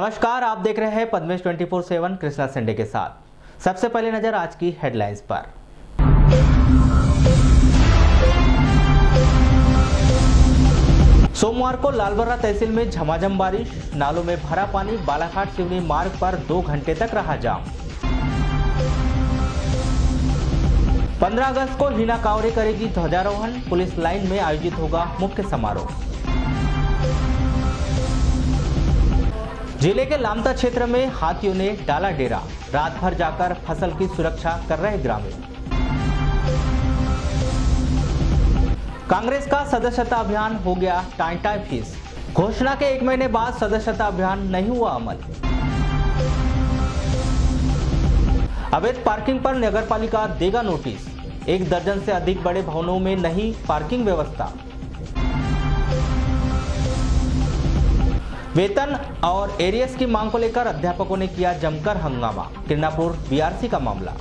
नमस्कार, आप देख रहे हैं पद्मेश 24/7 कृष्णा संडे के साथ। सबसे पहले नजर आज की हेडलाइंस पर। सोमवार को लालबर्रा तहसील में झमाझम बारिश, नालों में भरा पानी, बालाघाट सिवनी मार्ग पर 2 घंटे तक रहा जाम। 15 अगस्त को हीना कांवरे करेगी ध्वजारोहण, पुलिस लाइन में आयोजित होगा मुख्य समारोह। जिले के लामता क्षेत्र में हाथियों ने डाला डेरा, रात भर जाकर फसल की सुरक्षा कर रहे ग्रामीण। कांग्रेस का सदस्यता अभियान हो गया टाई फीस, घोषणा के 1 महीने बाद सदस्यता अभियान नहीं हुआ अमल। अवैध पार्किंग पर नगरपालिका देगा नोटिस, 1 दर्जन से अधिक बड़े भवनों में नहीं पार्किंग व्यवस्था। वेतन और एरियस की मांग को लेकर अध्यापकों ने किया जमकर हंगामा, किरनापुर बीआरसी का मामला।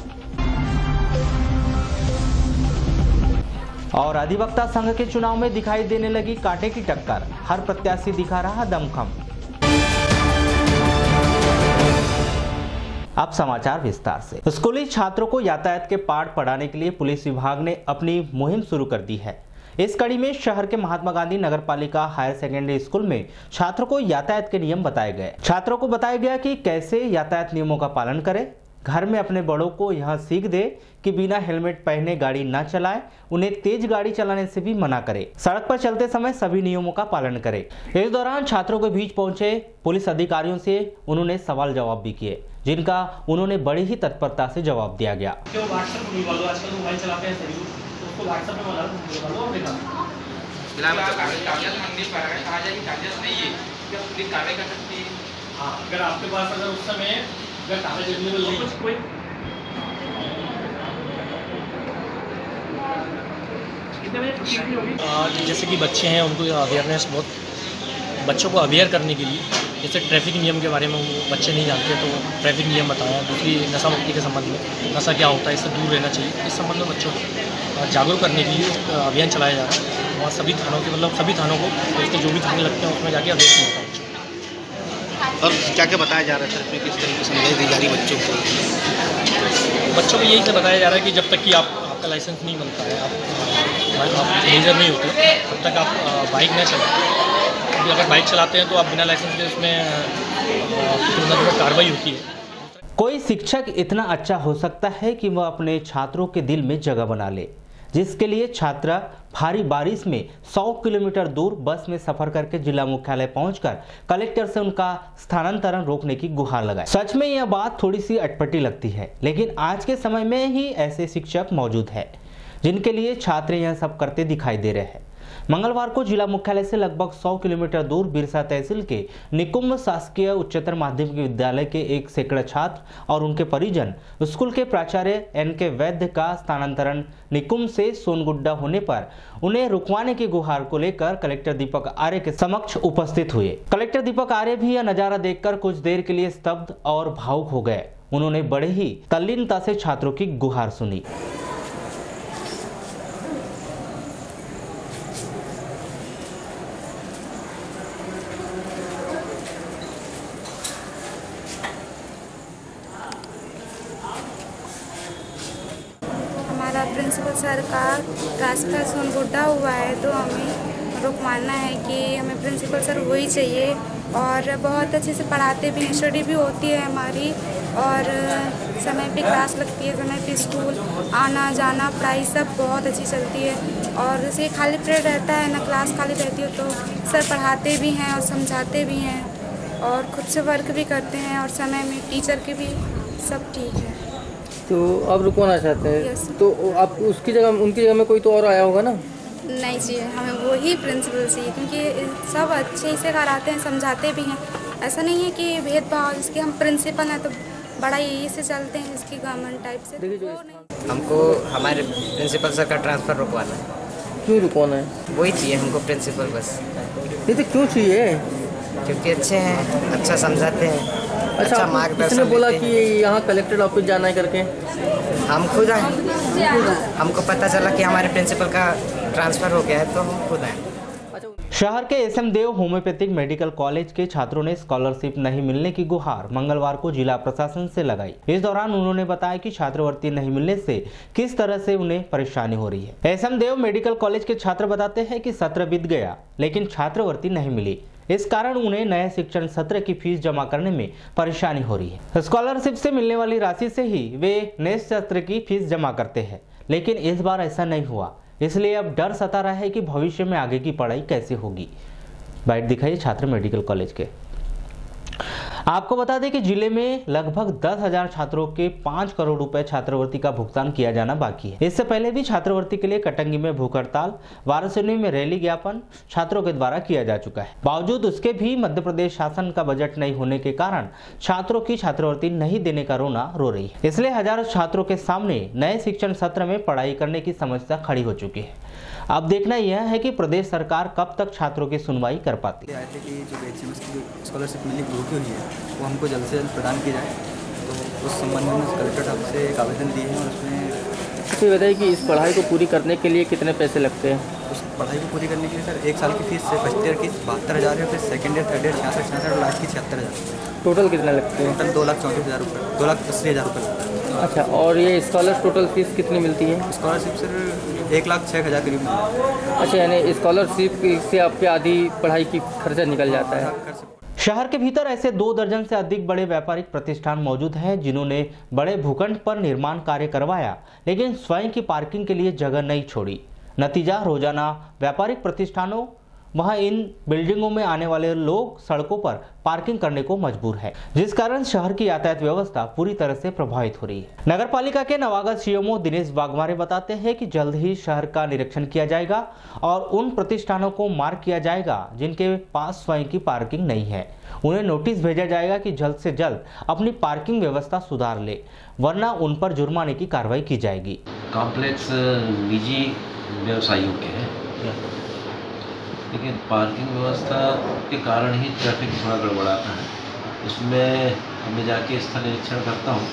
और अधिवक्ता संघ के चुनाव में दिखाई देने लगी कांटे की टक्कर, हर प्रत्याशी दिखा रहा दमखम। अब समाचार विस्तार से। स्कूली छात्रों को यातायात के पाठ पढ़ाने के लिए पुलिस विभाग ने अपनी मुहिम शुरू कर दी है। इस कड़ी में शहर के महात्मा गांधी नगरपालिका हायर सेकेंडरी स्कूल में छात्रों को यातायात के नियम बताए गए। छात्रों को बताया गया कि कैसे यातायात नियमों का पालन करें, घर में अपने बड़ों को यह सीख दे कि बिना हेलमेट पहने गाड़ी न चलाएं, उन्हें तेज गाड़ी चलाने से भी मना करें, सड़क पर चलते समय सभी नियमों का पालन करें। इस दौरान छात्रों के बीच पहुंचे पुलिस अधिकारियों से उन्होंने सवाल जवाब भी किए, जिनका उन्होंने बड़ी ही तत्परता से जवाब दिया गया। अगर आपके पास अगर उस समय कागज अवेलेबल नहीं है कोई जैसे कि बच्चे हैं उनको अवेयरनेस बहुत बच्चों को अवेयर करने के लिए, जैसे ट्रैफिक नियम के बारे में वो बच्चे नहीं जानते तो ट्रैफिक नियम बताया। दूसरी नशा मुक्ति के संबंध में, नशा क्या होता है, इससे दूर रहना चाहिए, इस संबंध में बच्चों को जागरूक करने के लिए अभियान चलाया जा रहा है। वहाँ सभी थानों के सभी थानों को उसके जो भी थाने लगते हैं उसमें जाके अवेयर होता है। और क्या क्या बताया जा रहा है सर, किस तरीके से समझाई दी जा रही बच्चों को यही से बताया जा रहा है कि जब तक कि आपका लाइसेंस नहीं बनता है, आप मेजर नहीं होते, तब तक आप बाइक न चलाएं। अगर बाइक चलाते हैं तो आप बिना लाइसेंस के उसमें कार्रवाई होती है। कोई शिक्षक इतना अच्छा हो सकता है कि वह अपने छात्रों के दिल में जगह बना ले, जिसके लिए छात्रा भारी बारिश में 100 किलोमीटर दूर बस में सफर करके जिला मुख्यालय पहुंचकर कलेक्टर से उनका स्थानांतरण रोकने की गुहार लगाए। सच में यह बात थोड़ी सी अटपटी लगती है, लेकिन आज के समय में ही ऐसे शिक्षक मौजूद हैं जिनके लिए छात्र यह सब करते दिखाई दे रहे हैं। मंगलवार को जिला मुख्यालय से लगभग 100 किलोमीटर दूर बिरसा तहसील के निकुंभ शासकीय उच्चतर माध्यमिक विद्यालय के 1 सैकड़ा छात्र और उनके परिजन स्कूल के प्राचार्य NK वैद्य का स्थानांतरण निकुंभ से सोनगुड्डा होने पर उन्हें रुकवाने की गुहार को लेकर कलेक्टर दीपक आर्य के समक्ष उपस्थित हुए। कलेक्टर दीपक आर्य भी यह नजारा देखकर कुछ देर के लिए स्तब्ध और भावुक हो गए। उन्होंने बड़े ही तल्लीनता से छात्रों की गुहार सुनी। प्रिंसिपल सर का ट्रांसफ़र सोनगुड्डा हुआ है तो हमें रुकवाना है कि हमें प्रिंसिपल सर वही चाहिए और बहुत अच्छे से पढ़ाते भी हैं, स्टडी भी होती है हमारी और समय पे क्लास लगती है, समय पे स्कूल आना जाना पढ़ाई सब बहुत अच्छी चलती है। और जैसे खाली पीरियड रहता है ना, क्लास खाली रहती है तो सर पढ़ाते भी हैं और समझाते भी हैं और खुद से वर्क भी करते हैं और समय में टीचर के भी सब ठीक है। तो आप रुकवाना चाहते हैं? Yes. तो आप उसकी जगह उनकी जगह में कोई तो और आया होगा ना? नहीं चाहिए, हमें वही प्रिंसिपल चाहिए क्योंकि सब अच्छे से कराते हैं, समझाते भी हैं। ऐसा नहीं है कि भेदभाव, जिसके हम प्रिंसिपल हैं तो बड़ा यही से चलते हैं, इसकी गवर्नमेंट टाइप से। हमको हमारे प्रिंसिपल सर का ट्रांसफ़र रुकवाना है। क्यों रुकवाना है? वही चाहिए हमको प्रिंसिपल बस। ये तो क्यों चाहिए? क्योंकि अच्छे हैं, अच्छा समझाते हैं, अच्छा मार्गदर्शन। किसने बोला कि यहाँ कलेक्टर ऑफिस जाना है करके? हम खुद आए, हमको पता चला कि हमारे प्रिंसिपल का ट्रांसफ़र हो गया है तो हम खुद आए। शहर के एसएम देव होम्योपैथिक मेडिकल कॉलेज के छात्रों ने स्कॉलरशिप नहीं मिलने की गुहार मंगलवार को जिला प्रशासन से लगाई। इस दौरान उन्होंने बताया कि छात्रवृत्ति नहीं मिलने से किस तरह से उन्हें परेशानी हो रही है। एसएम देव मेडिकल कॉलेज के छात्र बताते हैं कि सत्र बीत गया लेकिन छात्रवृत्ति नहीं मिली। इस कारण उन्हें नए शिक्षण सत्र की फीस जमा करने में परेशानी हो रही है। स्कॉलरशिप से मिलने वाली राशि से ही वे नए सत्र की फीस जमा करते हैं, लेकिन इस बार ऐसा नहीं हुआ। इसलिए अब डर सता रहा है कि भविष्य में आगे की पढ़ाई कैसे होगी। बाइट दिखाइए छात्र मेडिकल कॉलेज के। आपको बता दें कि जिले में लगभग 10,000 छात्रों के 5 करोड़ रुपए छात्रवृत्ति का भुगतान किया जाना बाकी है। इससे पहले भी छात्रवृत्ति के लिए कटंगी में भूख हड़ताल, वाराणसी में रैली ज्ञापन छात्रों के द्वारा किया जा चुका है। बावजूद उसके भी मध्य प्रदेश शासन का बजट नहीं होने के कारण छात्रों की छात्रवृत्ति नहीं देने का रोना रो रही है। इसलिए हजारों छात्रों के सामने नए शिक्षण सत्र में पढ़ाई करने की समस्या खड़ी हो चुकी है। अब देखना यह है कि प्रदेश सरकार कब तक छात्रों की सुनवाई कर पाती है। कि जो BHMS की स्कॉलरशिप मिलनी रुकी हुई है वो हमको जल्द से जल्द प्रदान की जाए, तो उस संबंध में कलेक्टर साहब से एक आवेदन दिए हैं और उसमें तो बताइए कि इस पढ़ाई को पूरी करने के लिए कितने पैसे लगते हैं। उस पढ़ाई को पूरी करने के लिए सर 1 साल की फीस से फर्स्ट ईयर की 72,000 है, फिर सेकेंड ईयर, थर्ड ईयर 66,000 और लास्ट की 76,000। टोटल कितना लगते हैं? टोटल 2,34,000 रुपये, 2,80,000 रुपये। अच्छा, और ये स्कॉलर टोटल फीस कितनी मिलती है? स्कॉलरशिप सर 1,06,000 करीब मिलता है। अच्छा, यानी स्कॉलरशिप से आपके आधी पढ़ाई की खर्चा निकल जाता है। शहर के भीतर ऐसे 2 दर्जन से अधिक बड़े व्यापारिक प्रतिष्ठान मौजूद हैं जिन्होंने बड़े भूखंड पर निर्माण कार्य करवाया लेकिन स्वयं की पार्किंग के लिए जगह नहीं छोड़ी। नतीजा, रोजाना व्यापारिक प्रतिष्ठानों वहां इन बिल्डिंगों में आने वाले लोग सड़कों पर पार्किंग करने को मजबूर है, जिस कारण शहर की यातायात व्यवस्था पूरी तरह से प्रभावित हो रही है। नगर पालिका के नवागत सीएमओ दिनेश वाघमारे बताते हैं कि जल्द ही शहर का निरीक्षण किया जाएगा और उन प्रतिष्ठानों को मार्क किया जाएगा जिनके पास स्वयं की पार्किंग नहीं है। उन्हें नोटिस भेजा जाएगा कि जल्द से जल्द अपनी पार्किंग व्यवस्था सुधार ले, वरना उन पर जुर्माने की कार्रवाई की जाएगी। कॉम्प्लेक्स निजी व्यवसायियों के हैं, लेकिन पार्किंग व्यवस्था के कारण ही ट्रैफिक थोड़ा गड़बड़ाता है। उसमें मैं जाके स्थल निरीक्षण करता हूँ,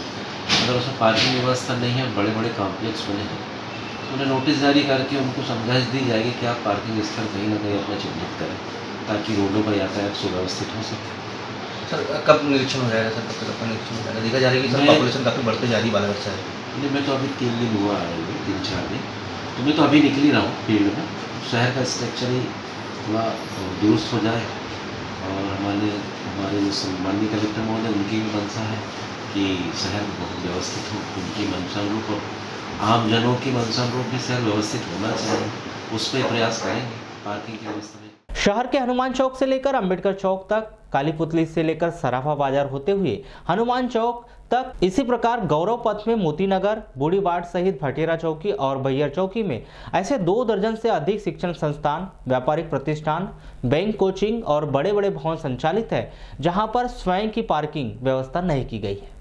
अगर उसमें पार्किंग व्यवस्था नहीं है, बड़े बड़े कॉम्प्लेक्स बने हैं, तो उन्हें नोटिस जारी करके उनको समझाइश दी जाएगी कि आप पार्किंग स्थल कहीं ना कहीं अपना चिन्हित करें ताकि रोडों का यातायात सुव्यवस्थित हो सके। सर कब निरीक्षण हो जाएगा? सर कब तक आपका निरीक्षण हो जाएगा? देखा जा रहा है कि सर पॉपुलेशन काफ़ी बढ़ते जा रही है बालाघाट शहर में। नहीं, मैं तो अभी 3 दिन हुआ है, 3-4 दिन, तो मैं तो अभी निकल ही रहा हूँ फील्ड में। शहर का स्ट्रक्चर ही थोड़ा दुरुस्त हो जाए और हमारे माननीय कलेक्टर महोदय, उनकी भी मंशा है कि शहर बहुत व्यवस्थित हो। उनकी मंशानुरूप और आम जनों की मंशानुरूप भी शहर व्यवस्थित होना चाहिए, उस पर प्रयास करेंगे पार्किंग की व्यवस्था में। शहर के हनुमान चौक से लेकर अंबेडकर चौक तक, काली पुतली से लेकर सराफा बाजार होते हुए हनुमान चौक तक, इसी प्रकार गौरव पथ में मोती नगर, बूढ़ी वार्ड सहित भटेरा चौकी और बैयर चौकी में ऐसे 2 दर्जन से अधिक शिक्षण संस्थान, व्यापारिक प्रतिष्ठान, बैंक, कोचिंग और बड़े बड़े भवन संचालित है जहां पर स्वयं की पार्किंग व्यवस्था नहीं की गई है।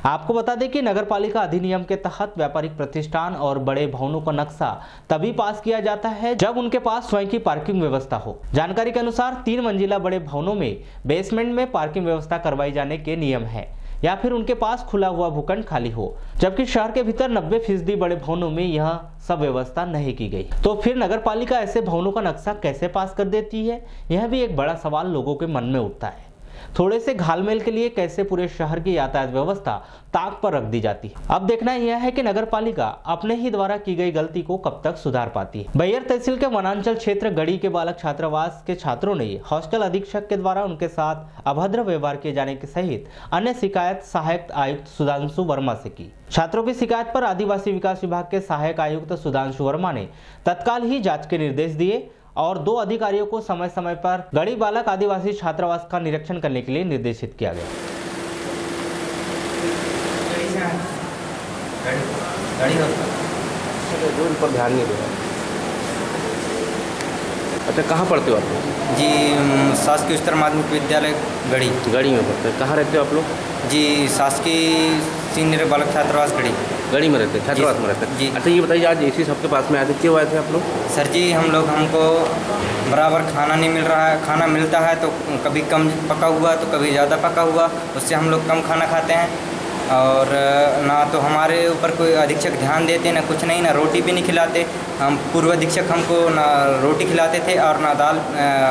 आपको बता दें कि नगर पालिका अधिनियम के तहत व्यापारिक प्रतिष्ठान और बड़े भवनों का नक्शा तभी पास किया जाता है जब उनके पास स्वयं की पार्किंग व्यवस्था हो। जानकारी के अनुसार 3 मंजिला बड़े भवनों में बेसमेंट में पार्किंग व्यवस्था करवाई जाने के नियम है या फिर उनके पास खुला हुआ भूखंड खाली हो, जबकि शहर के भीतर 90% बड़े भवनों में यह सब व्यवस्था नहीं की गई। तो फिर नगर पालिका ऐसे भवनों का नक्शा कैसे पास कर देती है, यह भी एक बड़ा सवाल लोगों के मन में उठता है। थोड़े से घालमेल के लिए कैसे पूरे शहर की यातायात व्यवस्था ताक पर रख दी जाती है। अब देखना यह है कि नगर पालिका अपने ही द्वारा की गई गलती को कब तक सुधार पाती है। बैयर तहसील के वनांचल क्षेत्र गढ़ी के बालक छात्रावास के छात्रों ने हॉस्टल अधीक्षक के द्वारा उनके साथ अभद्र व्यवहार किए जाने के सहित अन्य शिकायत सहायक आयुक्त सुधांशु वर्मा से की। छात्रों की शिकायत पर आदिवासी विकास विभाग के सहायक आयुक्त सुधांशु वर्मा ने तत्काल ही जाँच के निर्देश दिए और 2 अधिकारियों को समय समय पर गढ़ी बालक आदिवासी छात्रावास का निरीक्षण करने के लिए निर्देशित किया गया। पर ध्यान नहीं दे रहा। अच्छा, कहाँ पढ़ते हो आप? जी शासकीय उच्चतर माध्यमिक विद्यालय गढ़ी में पढ़ते हैं। कहाँ रहते हो आप लोग? जी शासकीय सीनियर बालक छात्रावास गढ़ी में रहते हैं, छात्रावास में रहते हैं जी। अच्छा, ये बताइए आज इसी सबके पास में आते क्यों आए थे आप लोग? सर जी हमको बराबर खाना नहीं मिल रहा है। खाना मिलता है तो कभी कम पका हुआ तो कभी ज़्यादा पका हुआ, उससे हम लोग कम खाना खाते हैं और ना तो हमारे ऊपर कोई अधीक्षक ध्यान देते, ना कुछ नहीं, ना रोटी भी नहीं खिलाते। हम पूर्व अधीक्षक हमको ना रोटी खिलाते थे और ना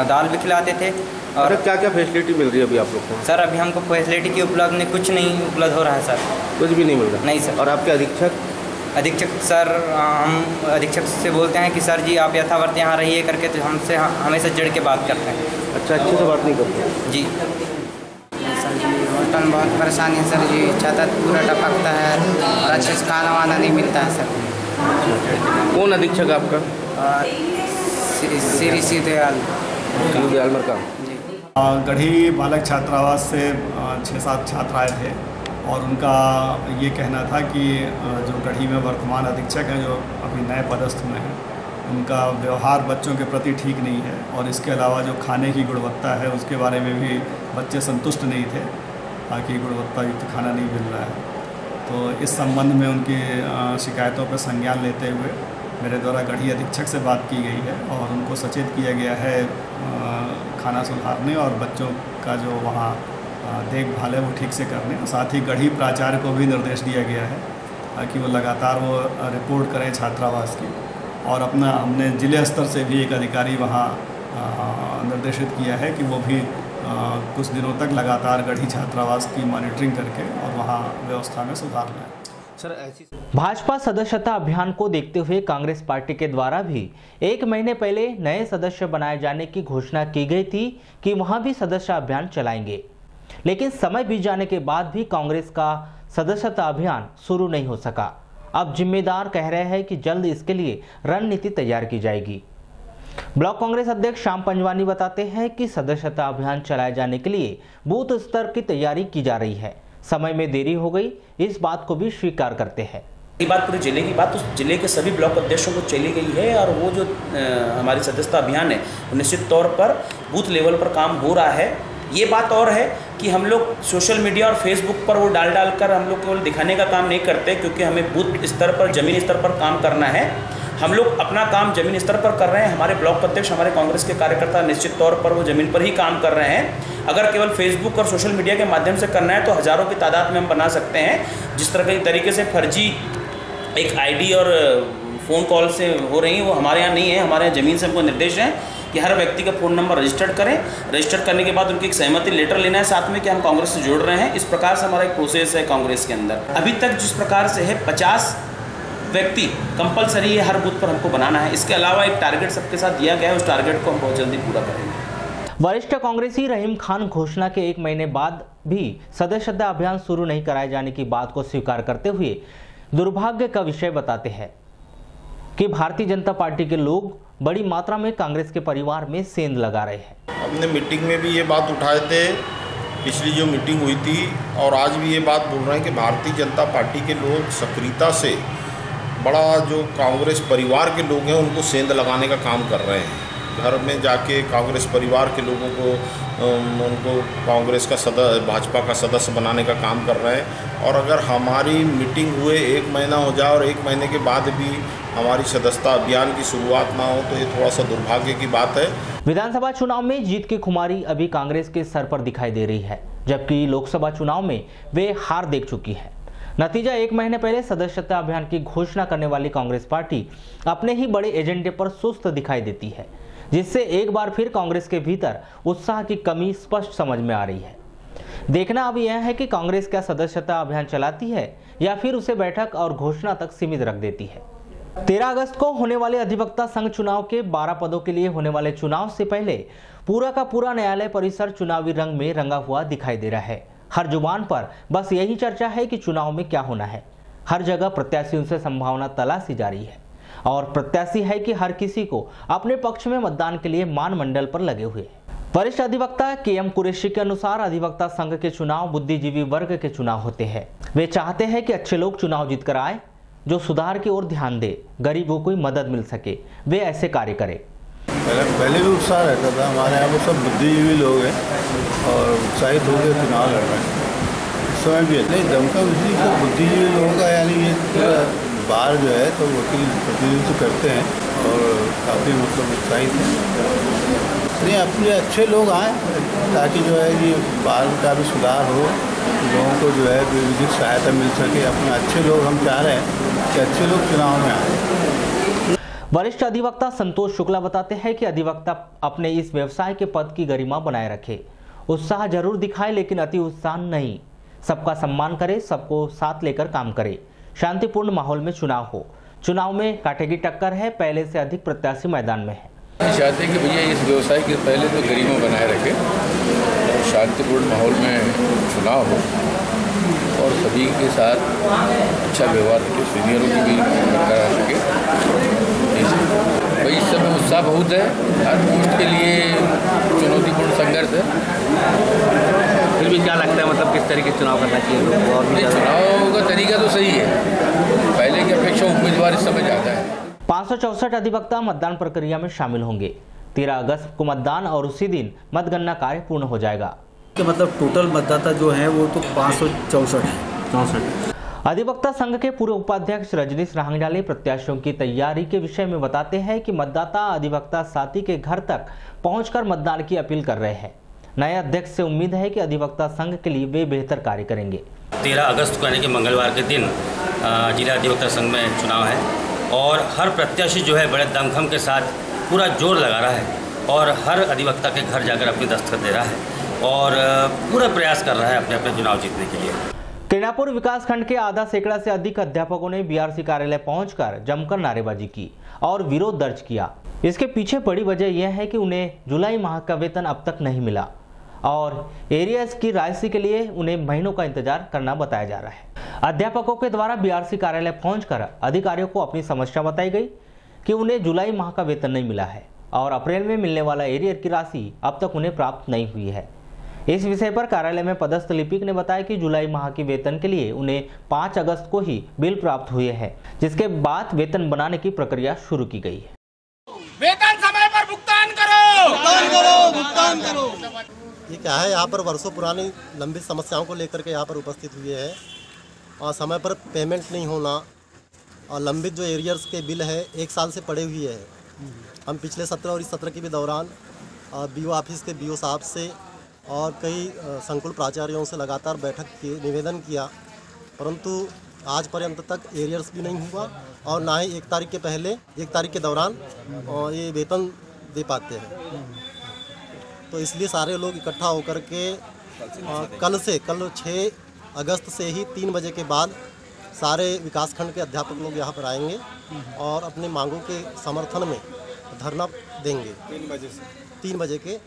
दाल भी खिलाते थे। और क्या क्या फैसिलिटी मिल रही है अभी आप लोग को? सर अभी हमको फैसिलिटी की उपलब्ध नहीं, कुछ नहीं उपलब्ध हो रहा है सर। कुछ भी नहीं मिल रहा? नहीं सर। और आपके अधीक्षक सर, हम अधीक्षक से बोलते हैं कि सर जी आप यथावत यहाँ रहिए करके, तो हमसे हमेशा जड़ के बात करते हैं। अच्छा, अच्छे से बात नहीं करते जी। सर जी होटल में बहुत परेशानी है सर जी, छत पूरा टपकता है और अच्छे से खाना वाना नहीं मिलता है सर। कौन अधीक्षक आपका? श्री शिवदयाल मरकाम। गढ़ी बालक छात्रावास से 6-7 छात्र आए थे और उनका ये कहना था कि जो गढ़ी में वर्तमान अधीक्षक हैं, जो अभी नए पदस्थ हुए हैं, उनका व्यवहार बच्चों के प्रति ठीक नहीं है और इसके अलावा जो खाने की गुणवत्ता है उसके बारे में भी बच्चे संतुष्ट नहीं थे, ताकि गुणवत्ता युक्त खाना नहीं मिल रहा है। तो इस संबंध में उनकी शिकायतों पर संज्ञान लेते हुए मेरे द्वारा गढ़ी अधीक्षक से बात की गई है और उनको सचेत किया गया है खाना सुधारने और बच्चों का जो वहाँ देखभाल है वो ठीक से करने। साथ ही गढ़ी प्राचार्य को भी निर्देश दिया गया है ताकि वो लगातार वो रिपोर्ट करें छात्रावास की। और हमने जिले स्तर से भी एक अधिकारी वहाँ निर्देशित किया है कि वो भी कुछ दिनों तक लगातार गढ़ी छात्रावास की मॉनिटरिंग करके और वहाँ व्यवस्था में सुधार लाएं। भाजपा सदस्यता अभियान को देखते हुए कांग्रेस पार्टी के द्वारा भी 1 महीने पहले नए सदस्य बनाए जाने की घोषणा की गई थी कि वहां भी सदस्यता अभियान चलाएंगे, लेकिन समय बीत जाने के बाद भी कांग्रेस का सदस्यता अभियान शुरू नहीं हो सका। अब जिम्मेदार कह रहे हैं कि जल्द इसके लिए रणनीति तैयार की जाएगी। ब्लॉक कांग्रेस अध्यक्ष श्याम पंजवानी बताते हैं कि सदस्यता अभियान चलाए जाने के लिए बूथ स्तर की तैयारी की जा रही है। समय में देरी हो गई, इस बात को भी स्वीकार करते हैं। बात पूरे जिले की बात, तो जिले के सभी ब्लॉक अध्यक्षों को चली गई है और वो जो हमारी सदस्यता अभियान है वो निश्चित तौर पर बूथ लेवल पर काम हो रहा है। ये बात और है कि हम लोग सोशल मीडिया और फेसबुक पर वो डाल कर हम लोग केवल दिखाने का काम नहीं करते, क्योंकि हमें बूथ स्तर पर, जमीनी स्तर पर काम करना है। हम लोग अपना काम जमीन स्तर पर कर रहे हैं। हमारे ब्लॉक अध्यक्ष, हमारे कांग्रेस के कार्यकर्ता निश्चित तौर पर वो जमीन पर ही काम कर रहे हैं। अगर केवल फेसबुक और सोशल मीडिया के माध्यम से करना है तो हज़ारों की तादाद में हम बना सकते हैं। जिस तरह के तरीके से फर्जी एक आईडी और फ़ोन कॉल से हो रही है वो हमारे यहाँ नहीं है। हमारे यहाँ ज़मीन से हमको निर्देश है कि हर व्यक्ति का फ़ोन नंबर रजिस्टर्ड करें। रजिस्टर करने के बाद उनकी एक सहमति लेटर लेना है साथ में कि हम कांग्रेस से जुड़ रहे हैं। इस प्रकार से हमारा एक प्रोसेस है कांग्रेस के अंदर। अभी तक जिस प्रकार से है 50 व्यक्ति कंपलसरी है हर बूथ पर हमको बनाना है। इसके अलावा एक टारगेट सबके साथ दिया गया है, उस टारगेट को हम बहुत जल्दी पूरा करेंगे। वरिष्ठ कांग्रेसी रहीम खान घोषणा के 1 महीने बाद भी सदस्यता अभियान शुरू नहीं कराए जाने की बात को स्वीकार करते हुए दुर्भाग्य का विषय बताते हैं कि भारतीय जनता पार्टी के लोग बड़ी मात्रा में कांग्रेस के परिवार में सेंध लगा रहे हैं। हमने मीटिंग में भी ये बात उठाए थे, पिछली जो मीटिंग हुई थी, और आज भी ये बात बोल रहे हैं कि भारतीय जनता पार्टी के लोग सक्रियता से बड़ा जो कांग्रेस परिवार के लोग हैं उनको सेंध लगाने का काम कर रहे हैं। घर में जाके कांग्रेस परिवार के लोगों को उनको कांग्रेस का भाजपा का सदस्य बनाने का काम कर रहे हैं। और अगर हमारी मीटिंग हुए 1 महीना हो जाए और 1 महीने के बाद भी हमारी सदस्यता अभियान की शुरुआत ना हो तो ये थोड़ा सा दुर्भाग्य की बात है। विधानसभा चुनाव में जीत की खुमारी अभी कांग्रेस के सर पर दिखाई दे रही है, जबकि लोकसभा चुनाव में वे हार देख चुकी है। नतीजा 1 महीने पहले सदस्यता अभियान की घोषणा करने वाली कांग्रेस पार्टी अपने ही बड़े एजेंडे पर सुस्त दिखाई देती है, जिससे एक बार फिर कांग्रेस के भीतर उत्साह की कमी स्पष्ट समझ में आ रही है। देखना अब यह है कि कांग्रेस क्या सदस्यता अभियान चलाती है या फिर उसे बैठक और घोषणा तक सीमित रख देती है। 13 अगस्त को होने वाले अधिवक्ता संघ चुनाव के 12 पदों के लिए होने वाले चुनाव से पहले पूरा का पूरा न्यायालय परिसर चुनावी रंग में रंगा हुआ दिखाई दे रहा है। हर जुबान पर बस यही चर्चा है कि चुनाव में क्या होना है। हर जगह प्रत्याशियों से संभावना तलाशी जा रही है और प्रत्याशी है कि हर किसी को अपने पक्ष में मतदान के लिए मान मंडल पर लगे हुए हैं। वरिष्ठ अधिवक्ता KM कुरैशी के अनुसार अधिवक्ता संघ के चुनाव बुद्धिजीवी वर्ग के चुनाव होते हैं। वे चाहते हैं कि अच्छे लोग चुनाव जीत कर आए, जो सुधार की ओर ध्यान दे, गरीबों को मदद मिल सके, वे ऐसे कार्य करें। पहले भी उत्साह रहता था। हमारे यहाँ पर सब बुद्धिजीवी लोग हैं और उत्साहित होकर चुनाव लड़ रहे हैं। इस समय भी नहीं दमका इसलिए तो बुद्धिजीवी लोगों का, यानी ये बार जो है तो वकील प्रतिनिधित्व करते हैं और काफ़ी मतलब उत्साहित हैं। नहीं, अपने अच्छे लोग आए ताकि जो है कि बार का भी सुधार हो लोगों को जो है विधिक सहायता मिल सके। अपने अच्छे लोग हम चाह रहे हैं कि अच्छे लोग चुनाव में आए। वरिष्ठ अधिवक्ता संतोष शुक्ला बताते हैं कि अधिवक्ता अपने इस व्यवसाय के पद की गरिमा बनाए रखे, उत्साह जरूर दिखाए लेकिन अति उत्साह नहीं, सबका सम्मान करे, सबको साथ लेकर काम करे, शांतिपूर्ण माहौल में चुनाव हो। चुनाव में काटेगी टक्कर है, पहले से अधिक प्रत्याशी मैदान में है। चाहते हैं कि भैया इस व्यवसाय के पहले तो गरिमा बनाए रखे और शांतिपूर्ण माहौल में चुनाव हो और सभी के साथ अच्छा व्यवहार रखे, सीनियरों की भी बरकरार रखे। भाई इस समय उत्साह बहुत है, हर पोस्ट के लिए चुनौतीपूर्ण संघर्ष है। फिर भी क्या लगता है, मतलब किस तरीके से चुनाव करना चाहिए? और भी चुनाव का तरीका तो सही है, पहले की अपेक्षा उम्मीदवार इस समय ज़्यादा है। 564 अधिवक्ता मतदान प्रक्रिया में शामिल होंगे। 13 अगस्त को मतदान और उसी दिन मतगणना कार्य पूर्ण हो जाएगा। मतलब टोटल मतदाता जो है वो तो 564 है। अधिवक्ता संघ के पूर्व उपाध्यक्ष रजनीश रांगडाले प्रत्याशियों की तैयारी के विषय में बताते हैं कि मतदाता अधिवक्ता साथी के घर तक पहुंचकर मतदान की अपील कर रहे हैं। नए अध्यक्ष से उम्मीद है कि अधिवक्ता संघ के लिए वे बेहतर कार्य करेंगे। 13 अगस्त को यानी कि मंगलवार के दिन जिला अधिवक्ता संघ में चुनाव है और हर प्रत्याशी जो है बड़े दमखम के साथ पूरा जोर लगा रहा है और हर अधिवक्ता के घर जाकर अपनी दस्तखत दे रहा है और पूरा प्रयास कर रहा है अपने अपने चुनाव जीतने के लिए। किरणापुर विकास खंड के आधा सैकड़ा से अधिक अध्यापकों ने बीआरसी कार्यालय पहुंचकर जमकर नारेबाजी की और विरोध दर्ज किया। इसके पीछे बड़ी वजह यह है कि उन्हें जुलाई माह का वेतन अब तक नहीं मिला और एरियर्स की राशि के लिए उन्हें महीनों का इंतजार करना बताया जा रहा है। अध्यापकों के द्वारा बीआरसी कार्यालय पहुंचकर अधिकारियों को अपनी समस्या बताई गई कि उन्हें जुलाई माह का वेतन नहीं मिला है और अप्रैल में मिलने वाला एरियर की राशि अब तक उन्हें प्राप्त नहीं हुई है। इस विषय पर कार्यालय में पदस्थ लिपिक ने बताया कि जुलाई माह के वेतन के लिए उन्हें 5 अगस्त को ही बिल प्राप्त हुए हैं, जिसके बाद वेतन बनाने की प्रक्रिया शुरू की गई है। वेतन समय पर भुगतान करो, भुगतान करो, भुगतान करो। ये क्या है, यहाँ पर वर्षों पुरानी लंबित समस्याओं को लेकर के यहाँ पर उपस्थित हुए हैं और समय पर पेमेंट नहीं होना और लंबित जो एरियर्स के बिल है 1 साल से पड़े हुए हैं। हम पिछले 17 और इस 17 के भी दौरान बीओ ऑफिस के बीओ साहब से और कई संकुल प्राचार्यों से लगातार बैठक किए, निवेदन किया, परंतु आज पर्यंत तक एरियर्स भी नहीं हुआ और ना ही 1 तारीख के पहले 1 तारीख के दौरान ये वेतन दे पाते हैं। तो इसलिए सारे लोग इकट्ठा होकर के कल 6 अगस्त से ही 3 बजे के बाद सारे विकासखंड के अध्यापक लोग यहाँ पर आएंगे और अपने मांगों के समर्थन में धरना देंगे 3 बजे के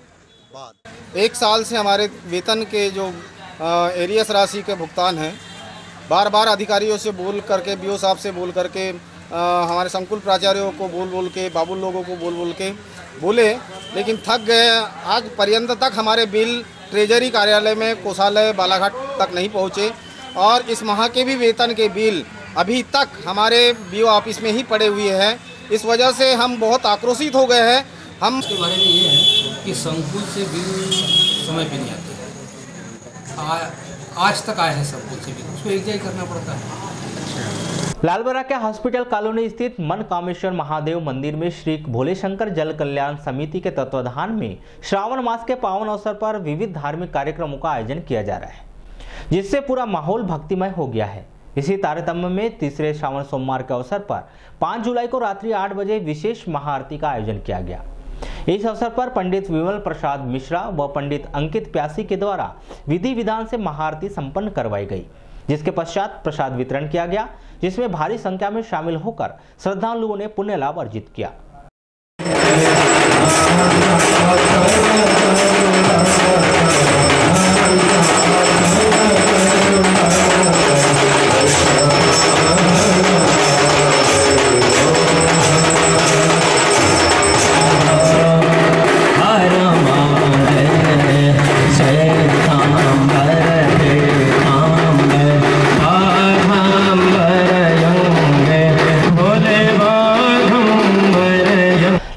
बाद। 1 साल से हमारे वेतन के जो एरियस राशि के भुगतान है, बार बार अधिकारियों से बोल करके, बीओ साहब से बोल करके, हमारे संकुल प्राचार्यों को बोल के, बाबुल लोगों को बोल के बोले, लेकिन थक गए। आज पर्यंत तक हमारे बिल ट्रेजरी कार्यालय में कोषालय बालाघाट तक नहीं पहुँचे और इस माह के भी वेतन के बिल अभी तक हमारे बीओ ऑफिस में ही पड़े हुए हैं। इस वजह से हम बहुत आक्रोशित हो गए हैं। हम इसके बारे में ये है कि संकुल से बिल समय पे नहीं आते, आज तक आए हैं संकुल से बिल, उसको एक जगह करना पड़ता है। लालबरा के हॉस्पिटल कॉलोनी स्थित मन कामेश्वर महादेव मंदिर में श्री भोले शंकर जल कल्याण समिति के तत्वाधान में श्रावण मास के पावन अवसर पर विविध धार्मिक कार्यक्रमों का आयोजन किया जा रहा है, जिससे पूरा माहौल भक्तिमय हो गया है। इसी तारतम्य में तीसरे श्रावण सोमवार के अवसर पर 5 जुलाई को रात्रि 8 बजे विशेष महाआरती का आयोजन किया गया। इस अवसर पर पंडित विमल प्रसाद मिश्रा व पंडित अंकित प्यासी के द्वारा विधि विधान से महाआरती संपन्न करवाई गई, जिसके पश्चात प्रसाद वितरण किया गया, जिसमें भारी संख्या में शामिल होकर श्रद्धालुओं ने पुण्य लाभ अर्जित किया।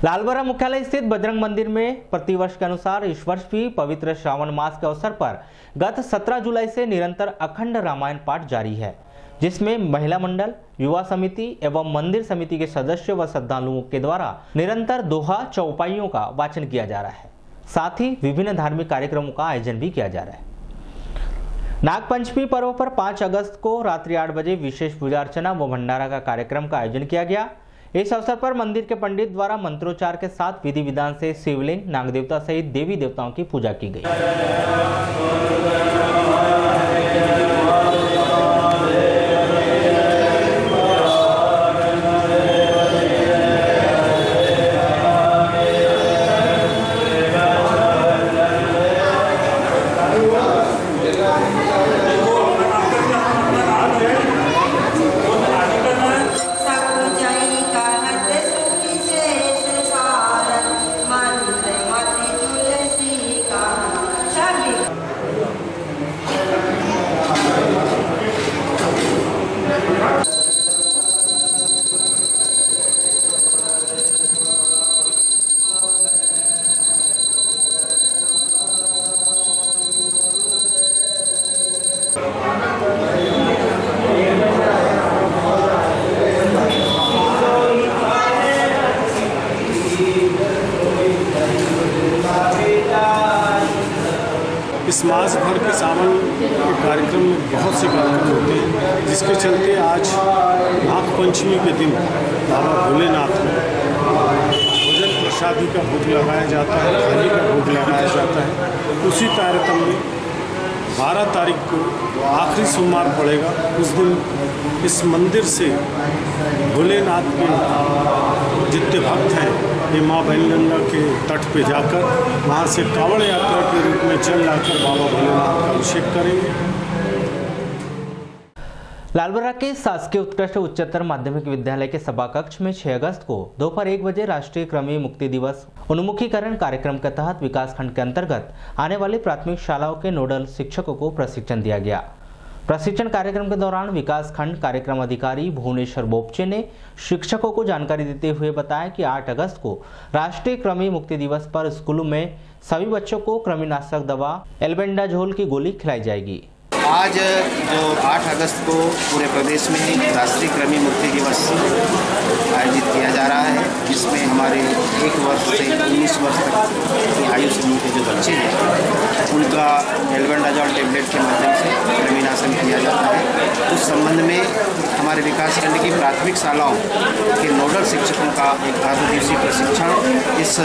लालबरा मुख्यालय स्थित बजरंग मंदिर में प्रतिवर्ष के अनुसार इस वर्ष भी पवित्र श्रावण मास के अवसर पर गत 17 जुलाई से निरंतर अखंड रामायण पाठ जारी है, जिसमें महिला मंडल, युवा समिति एवं मंदिर समिति के सदस्यों व श्रद्धालुओं के द्वारा निरंतर दोहा चौपाइयों का वाचन किया जा रहा है। साथ ही विभिन्न धार्मिक कार्यक्रमों का आयोजन भी किया जा रहा है। नागपंचमी पर्व पर 5 अगस्त को रात्रि 8 बजे विशेष पूजा अर्चना व भंडारा का कार्यक्रम का आयोजन किया गया। इस अवसर पर मंदिर के पंडित द्वारा मंत्रोच्चार के साथ विधि विधान से शिवलिंग, नाग देवता सहित देवी देवताओं की पूजा की गई। इस मास भर के सावन के कार्यक्रम में बहुत से कार्यक्रम होते हैं, जिसके चलते आज नाग पंचमी के दिन बाबा भोलेनाथ में भोजन प्रसादी का भोग लगाया जाता है, थाली का भोग लगाया जाता है। उसी तारतम्य में 12 तारीख को आखिरी सोमवार पड़ेगा। उस दिन इस मंदिर से भोलेनाथ के जितने भक्त हैं ये माँ बैनगंगा के तट पे जाकर वहाँ से कांवड़ यात्रा के रूप में चल लाकर बाबा भोलेनाथ का अभिषेक करेंगे। लालबर्रा के शासकीय उत्कृष्ट उच्चतर माध्यमिक विद्यालय के सभा कक्ष में 6 अगस्त को दोपहर 1 बजे राष्ट्रीय कृमि मुक्ति दिवस उन्मुखीकरण कार्यक्रम के तहत विकास खंड के अंतर्गत आने वाली प्राथमिक शालाओं के नोडल शिक्षकों को प्रशिक्षण दिया गया। प्रशिक्षण कार्यक्रम के दौरान विकास खंड कार्यक्रम अधिकारी भुवनेश्वर बोपचे ने शिक्षकों को जानकारी देते हुए बताया कि 8 अगस्त को राष्ट्रीय कृमि मुक्ति दिवस पर स्कूलों में सभी बच्चों को कृमिनाशक दवा एल्बेंडाजोल की गोली खिलाई जाएगी। आज जो 8 अगस्त को पूरे प्रदेश में राष्ट्रीय कृमि मुक्ति दिवस आयोजित किया जा रहा है, जिसमें हमारे 1 वर्ष से 19 वर्ष तक की आयु समूह के जो बच्चे हैं उनका एल्बेंडाजोल टेबलेट के माध्यम से कृमिनाशन किया जाता है। उस संबंध में हमारे विकासखंड की प्राथमिक शालाओं के नोडल शिक्षकों का एक अर्धदिवसीय प्रशिक्षण इस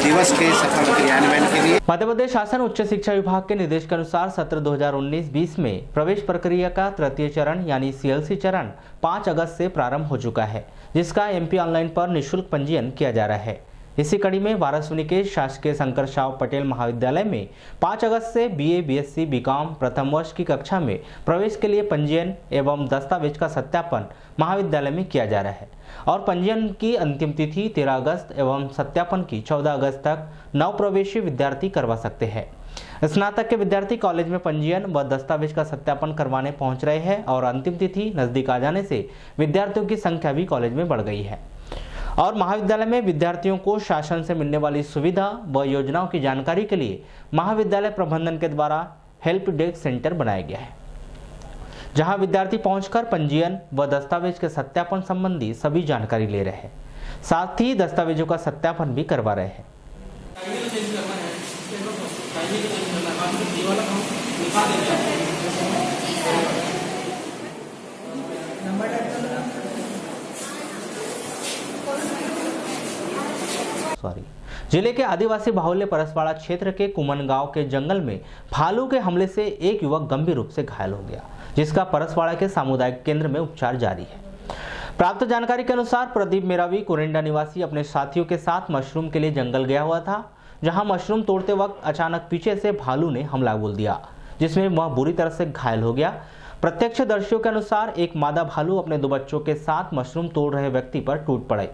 दिवस के सफल क्रियान्वयन के लिए मध्य प्रदेश शासन उच्च शिक्षा विभाग के निर्देश के अनुसार सत्र 2019-20 में प्रवेश प्रक्रिया का तृतीय चरण यानी CLC चरण 5 अगस्त से प्रारंभ हो चुका है, जिसका MP ऑनलाइन पर निःशुल्क पंजीयन किया जा रहा है। इसी कड़ी में वाराणसी के शासकीय शंकर शाह पटेल महाविद्यालय में 5 अगस्त से BA, BSc, BCom प्रथम वर्ष की कक्षा में प्रवेश के लिए पंजीयन एवं दस्तावेज का सत्यापन महाविद्यालय में किया जा रहा है और पंजीयन की अंतिम तिथि 13 अगस्त एवं सत्यापन की 14 अगस्त तक नव प्रवेशी विद्यार्थी करवा सकते हैं। स्नातक के विद्यार्थी कॉलेज में पंजीयन व दस्तावेज का सत्यापन करवाने पहुंच रहे हैं और अंतिम तिथि नजदीक आ जाने से विद्यार्थियों की संख्या भी कॉलेज में बढ़ गई है और महाविद्यालय में विद्यार्थियों को शासन से मिलने वाली सुविधा व योजनाओं की जानकारी के लिए महाविद्यालय प्रबंधन के द्वारा हेल्प डेस्क सेंटर बनाया गया है, जहां विद्यार्थी पहुंचकर पंजीयन व दस्तावेज के सत्यापन संबंधी सभी जानकारी ले रहे हैं, साथ ही दस्तावेजों का सत्यापन भी करवा रहे हैं। जिले के आदिवासी बाहुल्य परसवाड़ा क्षेत्र के कुमन गांव के जंगल में भालू के हमले से एक युवक गंभीर रूप से घायल हो गया, जिसका परसवाड़ा के सामुदायिक केंद्र में उपचार जारी है। प्राप्त जानकारी के अनुसार प्रदीप मेरावी कोरेंडा निवासी अपने साथियों के साथ मशरूम के लिए जंगल गया हुआ था, जहां मशरूम तोड़ते वक्त अचानक पीछे से भालू ने हमला बोल दिया, जिसमें वह बुरी तरह से घायल हो गया। प्रत्यक्षदर्शियों के अनुसार एक मादा भालू अपने 2 बच्चों के साथ मशरूम तोड़ रहे व्यक्ति पर टूट पड़े,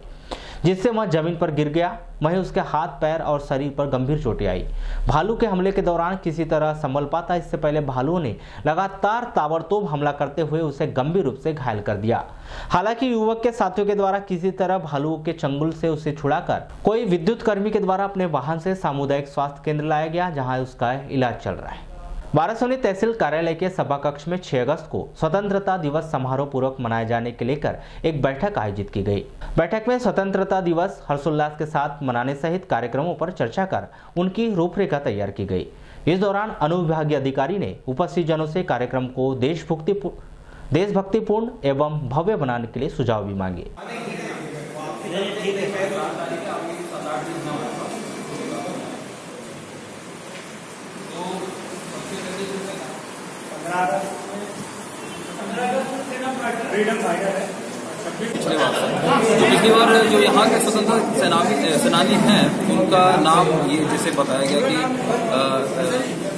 जिससे वह जमीन पर गिर गया। वहीं उसके हाथ, पैर और शरीर पर गंभीर चोटें आई। भालू के हमले के दौरान किसी तरह संभल पाता, इससे पहले भालुओं ने लगातार ताबड़तोड़ हमला करते हुए उसे गंभीर रूप से घायल कर दिया। हालांकि युवक के साथियों के द्वारा किसी तरह भालुओं के चंगुल से उसे छुड़ाकर कोई विद्युत कर्मी के द्वारा अपने वाहन से सामुदायिक स्वास्थ्य केंद्र लाया गया, जहाँ उसका इलाज चल रहा है। वाराणसी तहसील कार्यालय के सभा कक्ष में 6 अगस्त को स्वतंत्रता दिवस समारोह पूर्वक मनाए जाने के लेकर एक बैठक आयोजित की गई। बैठक में स्वतंत्रता दिवस हर्षोल्लास के साथ मनाने सहित कार्यक्रमों पर चर्चा कर उनकी रूपरेखा तैयार की गई। इस दौरान अनुविभागीय अधिकारी ने उपस्थित जनों से कार्यक्रम को देशभक्तिपूर्ण एवं भव्य बनाने के लिए सुझाव भी मांगे। पिछली बार जो यहाँ के स्वतंत्रता सेनानी हैं उनका नाम ये जैसे बताया गया कि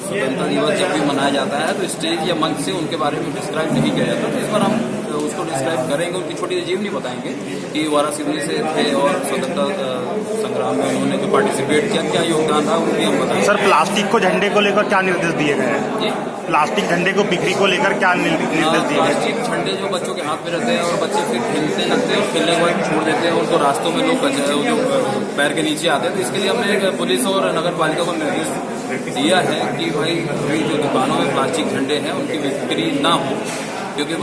स्वतंत्रता दिवस जब भी मनाया जाता है तो स्टेज या मंच से उनके बारे में डिस्क्राइब नहीं किया जाता। तो इस बार हम उसको डिस्क्राइब करेंगे, उनकी छोटी सी जीवनी बताएंगे कि वाराणसी से थे और स्वतंत्रता संग्राम में उन्होंने जो पार्टिसिपेट किया, क्या योगदान था, वो भी हम बताएंगे। सर, प्लास्टिक को झंडे को लेकर क्या निर्देश दिए गए हैं? प्लास्टिक झंडे को बिक्री को लेकर क्या निर्देश दिए गए? प्लास्टिक झंडे जो बच्चों के हाथ में रहते हैं और बच्चे फिर खेलने लगते हैं और खेलने के बाद छोड़ देते हैं, उनको रास्तों में लोग जो पैर के नीचे आते हैं। तो इसके लिए हमने पुलिस और नगर पालिका को निर्देश दिया है कि भाई जो दुकानों में प्लास्टिक झंडे हैं उनकी बिक्री ना हो, क्योंकि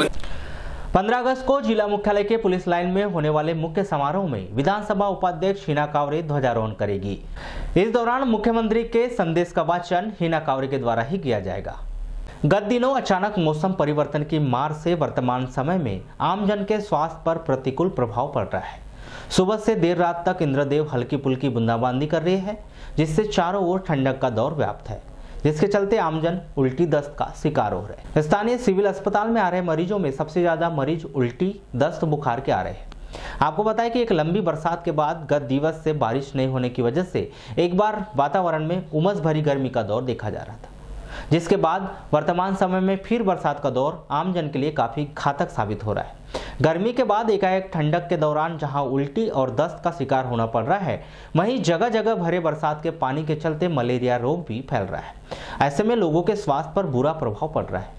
15 अगस्त को जिला मुख्यालय के पुलिस लाइन में होने वाले मुख्य समारोह में विधानसभा उपाध्यक्ष हिना कांवरे ध्वजारोहण करेगी। इस दौरान मुख्यमंत्री के संदेश का वाचन हिना कांवरे के द्वारा ही किया जाएगा। गत दिनों अचानक मौसम परिवर्तन की मार से वर्तमान समय में आमजन के स्वास्थ्य पर प्रतिकूल प्रभाव पड़ रहा है। सुबह से देर रात तक इंद्रदेव हल्की पुल्की बूंदाबांदी कर रहे हैं, जिससे चारों ओर ठंडक का दौर व्याप्त है, जिसके चलते आमजन उल्टी दस्त का शिकार हो रहे हैं। स्थानीय सिविल अस्पताल में आ रहे मरीजों में सबसे ज्यादा मरीज उल्टी, दस्त, बुखार के आ रहे हैं। आपको बताएं कि एक लंबी बरसात के बाद गत दिवस से बारिश नहीं होने की वजह से एक बार वातावरण में उमस भरी गर्मी का दौर देखा जा रहा था, जिसके बाद वर्तमान समय में फिर बरसात का दौर आमजन के लिए काफी घातक साबित हो रहा है। गर्मी के बाद एकाएक ठंडक के दौरान जहां उल्टी और दस्त का शिकार होना पड़ रहा है, वहीं जगह जगह भरे बरसात के पानी के चलते मलेरिया रोग भी फैल रहा है। ऐसे में लोगों के स्वास्थ्य पर बुरा प्रभाव पड़ रहा है।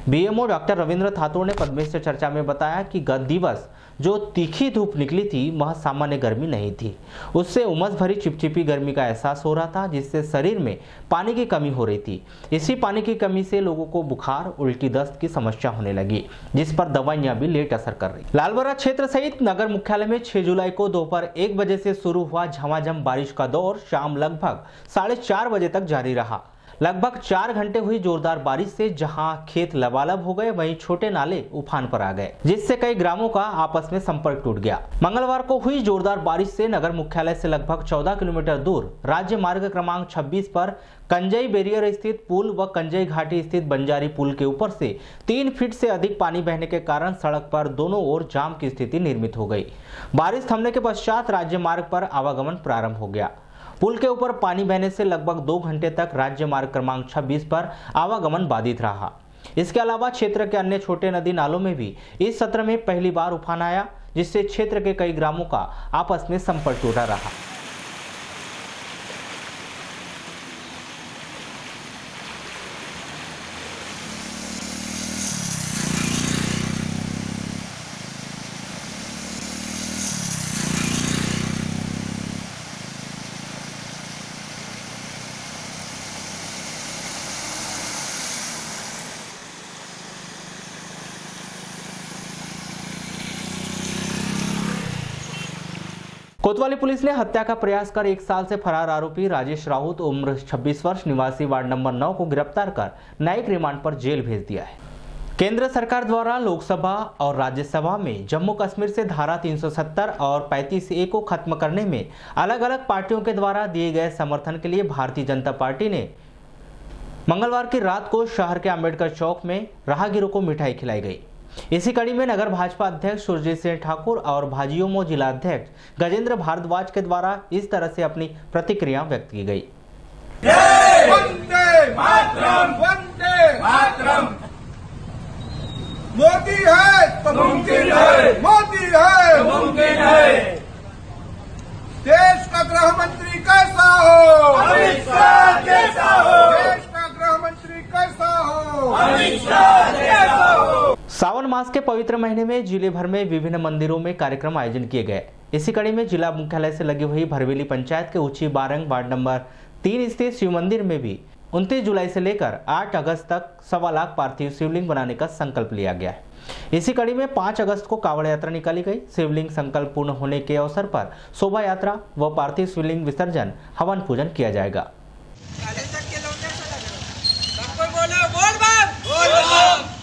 बीएमओ डॉक्टर रविंद्र ठाकुर ने पद्मेश से चर्चा में बताया कि गत दिवस जो तीखी धूप निकली थी वह सामान्य गर्मी नहीं थी, उससे उमस भरी चिपचिपी गर्मी का एहसास हो रहा था, जिससे शरीर में पानी की कमी हो रही थी। इसी पानी की कमी से लोगों को बुखार, उल्टी, दस्त की समस्या होने लगी, जिस पर दवाइयां भी लेट असर कर रही। लालबरा क्षेत्र सहित नगर मुख्यालय में 6 जुलाई को दोपहर 1 बजे से शुरू हुआ झमाझम बारिश का दौर शाम लगभग 4:30 बजे तक जारी रहा। लगभग 4 घंटे हुई जोरदार बारिश से जहां खेत लबालब हो गए, वहीं छोटे नाले उफान पर आ गए, जिससे कई ग्रामों का आपस में संपर्क टूट गया। मंगलवार को हुई जोरदार बारिश से नगर मुख्यालय से लगभग 14 किलोमीटर दूर राज्य मार्ग क्रमांक 26 पर कंजई बैरियर स्थित पुल व कंजई घाटी स्थित बंजारी पुल के ऊपर से 3 फीट से अधिक पानी बहने के कारण सड़क पर दोनों ओर जाम की स्थिति निर्मित हो गई। बारिश थमने के पश्चात राज्य मार्ग पर आवागमन प्रारंभ हो गया। पुल के ऊपर पानी बहने से लगभग 2 घंटे तक राज्य मार्ग क्रमांक 26 पर आवागमन बाधित रहा। इसके अलावा क्षेत्र के अन्य छोटे नदी नालों में भी इस सत्र में पहली बार उफान आया, जिससे क्षेत्र के कई ग्रामों का आपस में संपर्क टूटा रहा। कोतवाली पुलिस ने हत्या का प्रयास कर 1 साल से फरार आरोपी राजेश राउत उम्र 26 वर्ष निवासी वार्ड नंबर 9 को गिरफ्तार कर न्यायिक रिमांड पर जेल भेज दिया है। केंद्र सरकार द्वारा लोकसभा और राज्यसभा में जम्मू कश्मीर से धारा 370 और 35A को खत्म करने में अलग अलग पार्टियों के द्वारा दिए गए समर्थन के लिए भारतीय जनता पार्टी ने मंगलवार की रात को शहर के अंबेडकर चौक में राहगीरों को मिठाई खिलाई गई। इसी कड़ी में नगर भाजपा अध्यक्ष सुरजीत सिंह ठाकुर और भाजयुमो जिला अध्यक्ष गजेंद्र भारद्वाज के द्वारा इस तरह से अपनी प्रतिक्रिया व्यक्त की गई। वंदे मातरम, वंदे मातरम। मोदी है तो मुमकिन है, मोदी है तो मुमकिन है। देश का गृह मंत्री कैसा हो? अमित शाह जैसा हो। देश का गृह मंत्री कैसा हो? अमित शाह जैसा हो। सावन मास के पवित्र महीने में जिले भर में विभिन्न मंदिरों में कार्यक्रम आयोजन किए गए। इसी कड़ी में जिला मुख्यालय से लगी हुई भरवेली पंचायत के ऊंची बारंग वार्ड नंबर 3 स्थित शिव मंदिर में भी 29 जुलाई से लेकर 8 अगस्त तक 1.25 लाख पार्थिव शिवलिंग बनाने का संकल्प लिया गया है। इसी कड़ी में 5 अगस्त को कावड़ यात्रा निकाली गई। शिवलिंग संकल्प पूर्ण होने के अवसर पर शोभा यात्रा व पार्थिव शिवलिंग विसर्जन, हवन पूजन किया जाएगा। बोलो बोल बम बोल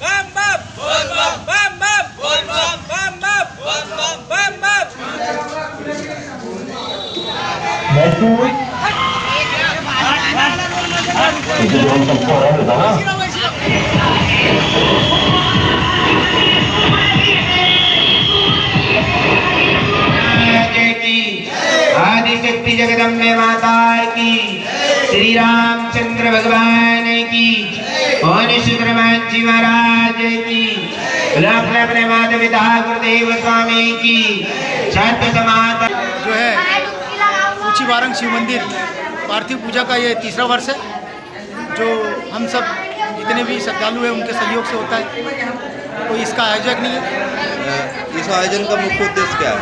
बम बम बोल बम बम बोल बम बम बम बम आदिशक्ति जगदम्बे माता की, श्री रामचंद्र भगवान की, पौने शुक्रमान जी महाराज की, अपने माता पिता गुरुदेव स्वामी की, छत्र समाज जो है ऊंची वारंग शिव मंदिर पार्थिव पूजा का ये तीसरा वर्ष है, जो हम सब जितने भी श्रद्धालु हैं उनके सहयोग से होता है। कोई इसका आयोजक नहीं है। इस आयोजन का मुख्य उद्देश्य क्या है?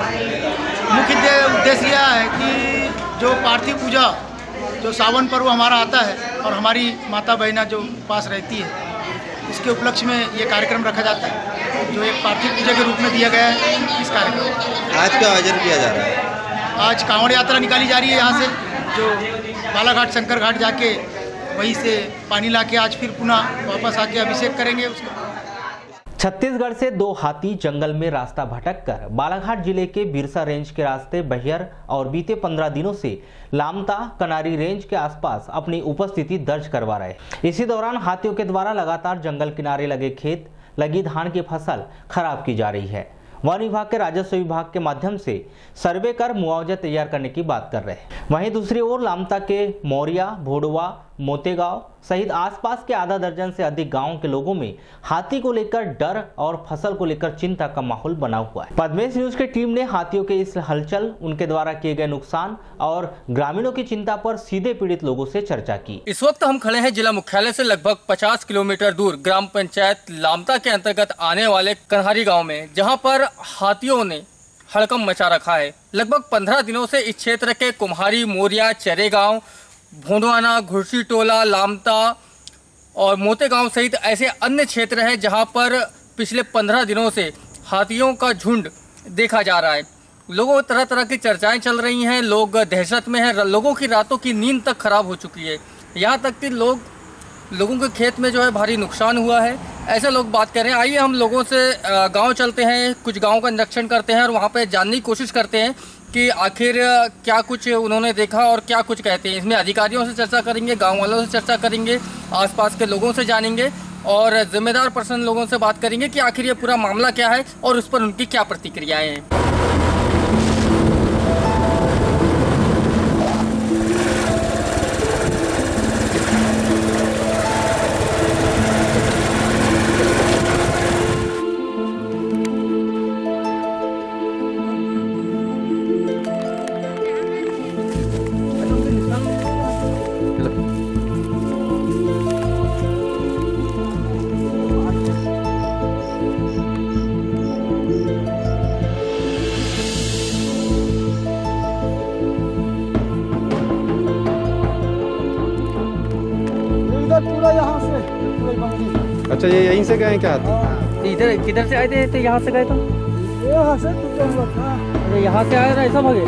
मुख्य उद्देश्य यह है कि जो पार्थिव पूजा जो सावन पर्व हमारा आता है और हमारी माता बहना जो पास रहती है, इसके उपलक्ष्य में ये कार्यक्रम रखा जाता है, जो एक पार्थिव पूजा के रूप में दिया गया है इस कार्यक्रम। आज क्या आयोजन किया जा रहा है? आज कांवड़ यात्रा निकाली जा रही है यहाँ से, जो बालाघाट शंकर घाट जाके वहीं से पानी लाके आज फिर पुनः वापस आके अभिषेक करेंगे उसको। छत्तीसगढ़ से 2 हाथी जंगल में रास्ता भटककर बालाघाट जिले के बिरसा रेंज के रास्ते बहियर और बीते 15 दिनों से लामता कनारी रेंज के आसपास अपनी उपस्थिति दर्ज करवा रहे। इसी दौरान हाथियों के द्वारा लगातार जंगल किनारे लगे खेत लगी धान की फसल खराब की जा रही है। वन विभाग के राजस्व विभाग के माध्यम से सर्वे कर मुआवजा तैयार करने की बात कर रहे हैं। वहीं दूसरी ओर लामता के मौरिया, भोडवा, मोतेगांव सहित आसपास के आधा दर्जन से अधिक गांवों के लोगों में हाथी को लेकर डर और फसल को लेकर चिंता का माहौल बना हुआ है। पद्मेश न्यूज की टीम ने हाथियों के इस हलचल, उनके द्वारा किए गए नुकसान और ग्रामीणों की चिंता पर सीधे पीड़ित लोगों से चर्चा की। इस वक्त हम खड़े हैं जिला मुख्यालय से लगभग 50 किलोमीटर दूर ग्राम पंचायत लामता के अंतर्गत आने वाले कन्हारी गाँव में, जहाँ पर हाथियों ने हड़कंप मचा रखा है। लगभग 15 दिनों से इस क्षेत्र के कुम्हारी, मोरिया, चरेगांव, भोंडवाना, घुड़सी टोला, लामता और मोतेगांव सहित ऐसे अन्य क्षेत्र हैं जहां पर पिछले 15 दिनों से हाथियों का झुंड देखा जा रहा है। लोगों को तरह तरह की चर्चाएं चल रही हैं, लोग दहशत में हैं, लोगों की रातों की नींद तक खराब हो चुकी है। यहाँ तक कि लोगों के खेत में जो है भारी नुकसान हुआ है, ऐसे लोग बात कर रहे हैं। आइए हम लोगों से गांव चलते हैं, कुछ गांव का निरीक्षण करते हैं और वहां पे जानने की कोशिश करते हैं कि आखिर क्या कुछ उन्होंने देखा और क्या कुछ कहते हैं। इसमें अधिकारियों से चर्चा करेंगे, गांव वालों से चर्चा करेंगे, आसपास के लोगों से जानेंगे और जिम्मेदार पर्सन लोगों से बात करेंगे कि आखिर ये पूरा मामला क्या है और उस पर उनकी क्या प्रतिक्रियाएँ हैं। अच्छा, ये यहीं से गए क्या हाथी? इधर किधर से आए थे? यहाँ से गए तो यहाँ से यहाँ से आए, ऐसा भागे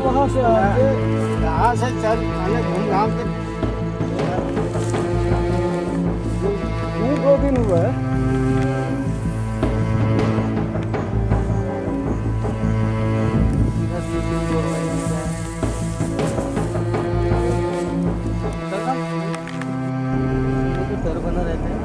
वहाँ से यहाँ से चल घूमघाम के 2 दिन हुआ है। बना रहते हैं।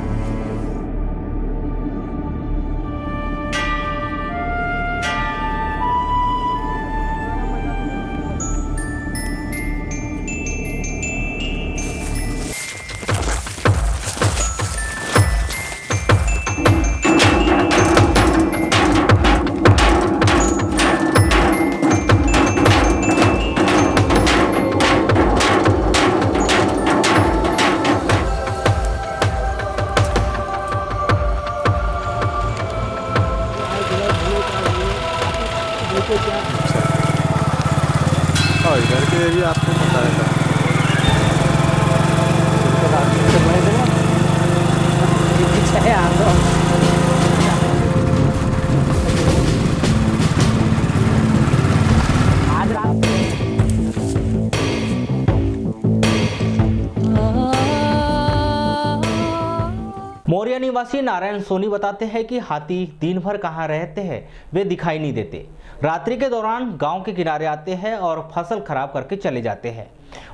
मौर्या निवासी नारायण सोनी बताते हैं कि हाथी दिन भर कहाँ रहते हैं वे दिखाई नहीं देते। रात्रि के दौरान गांव के किनारे आते हैं और फसल खराब करके चले जाते हैं।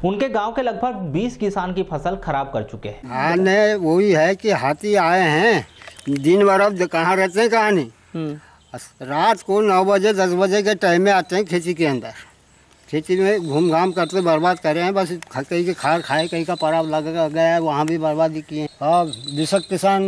उनके गांव के लगभग 20 किसान की फसल खराब कर चुके हैं। हाँ नहीं, वही है कि हाथी आए हैं, दिन भर अब कहाँ रहते हैं कहाँ नहीं। रात को 9 बजे 10 बजे के टाइम में आते हैं खेती के अंदर, खेती में घूम घाम करते बर्बाद कर रहे हैं। बस कहीं के खार खाए, कहीं का पराब लग गया है, वहाँ भी बर्बादी किए हैं। और 20 किसान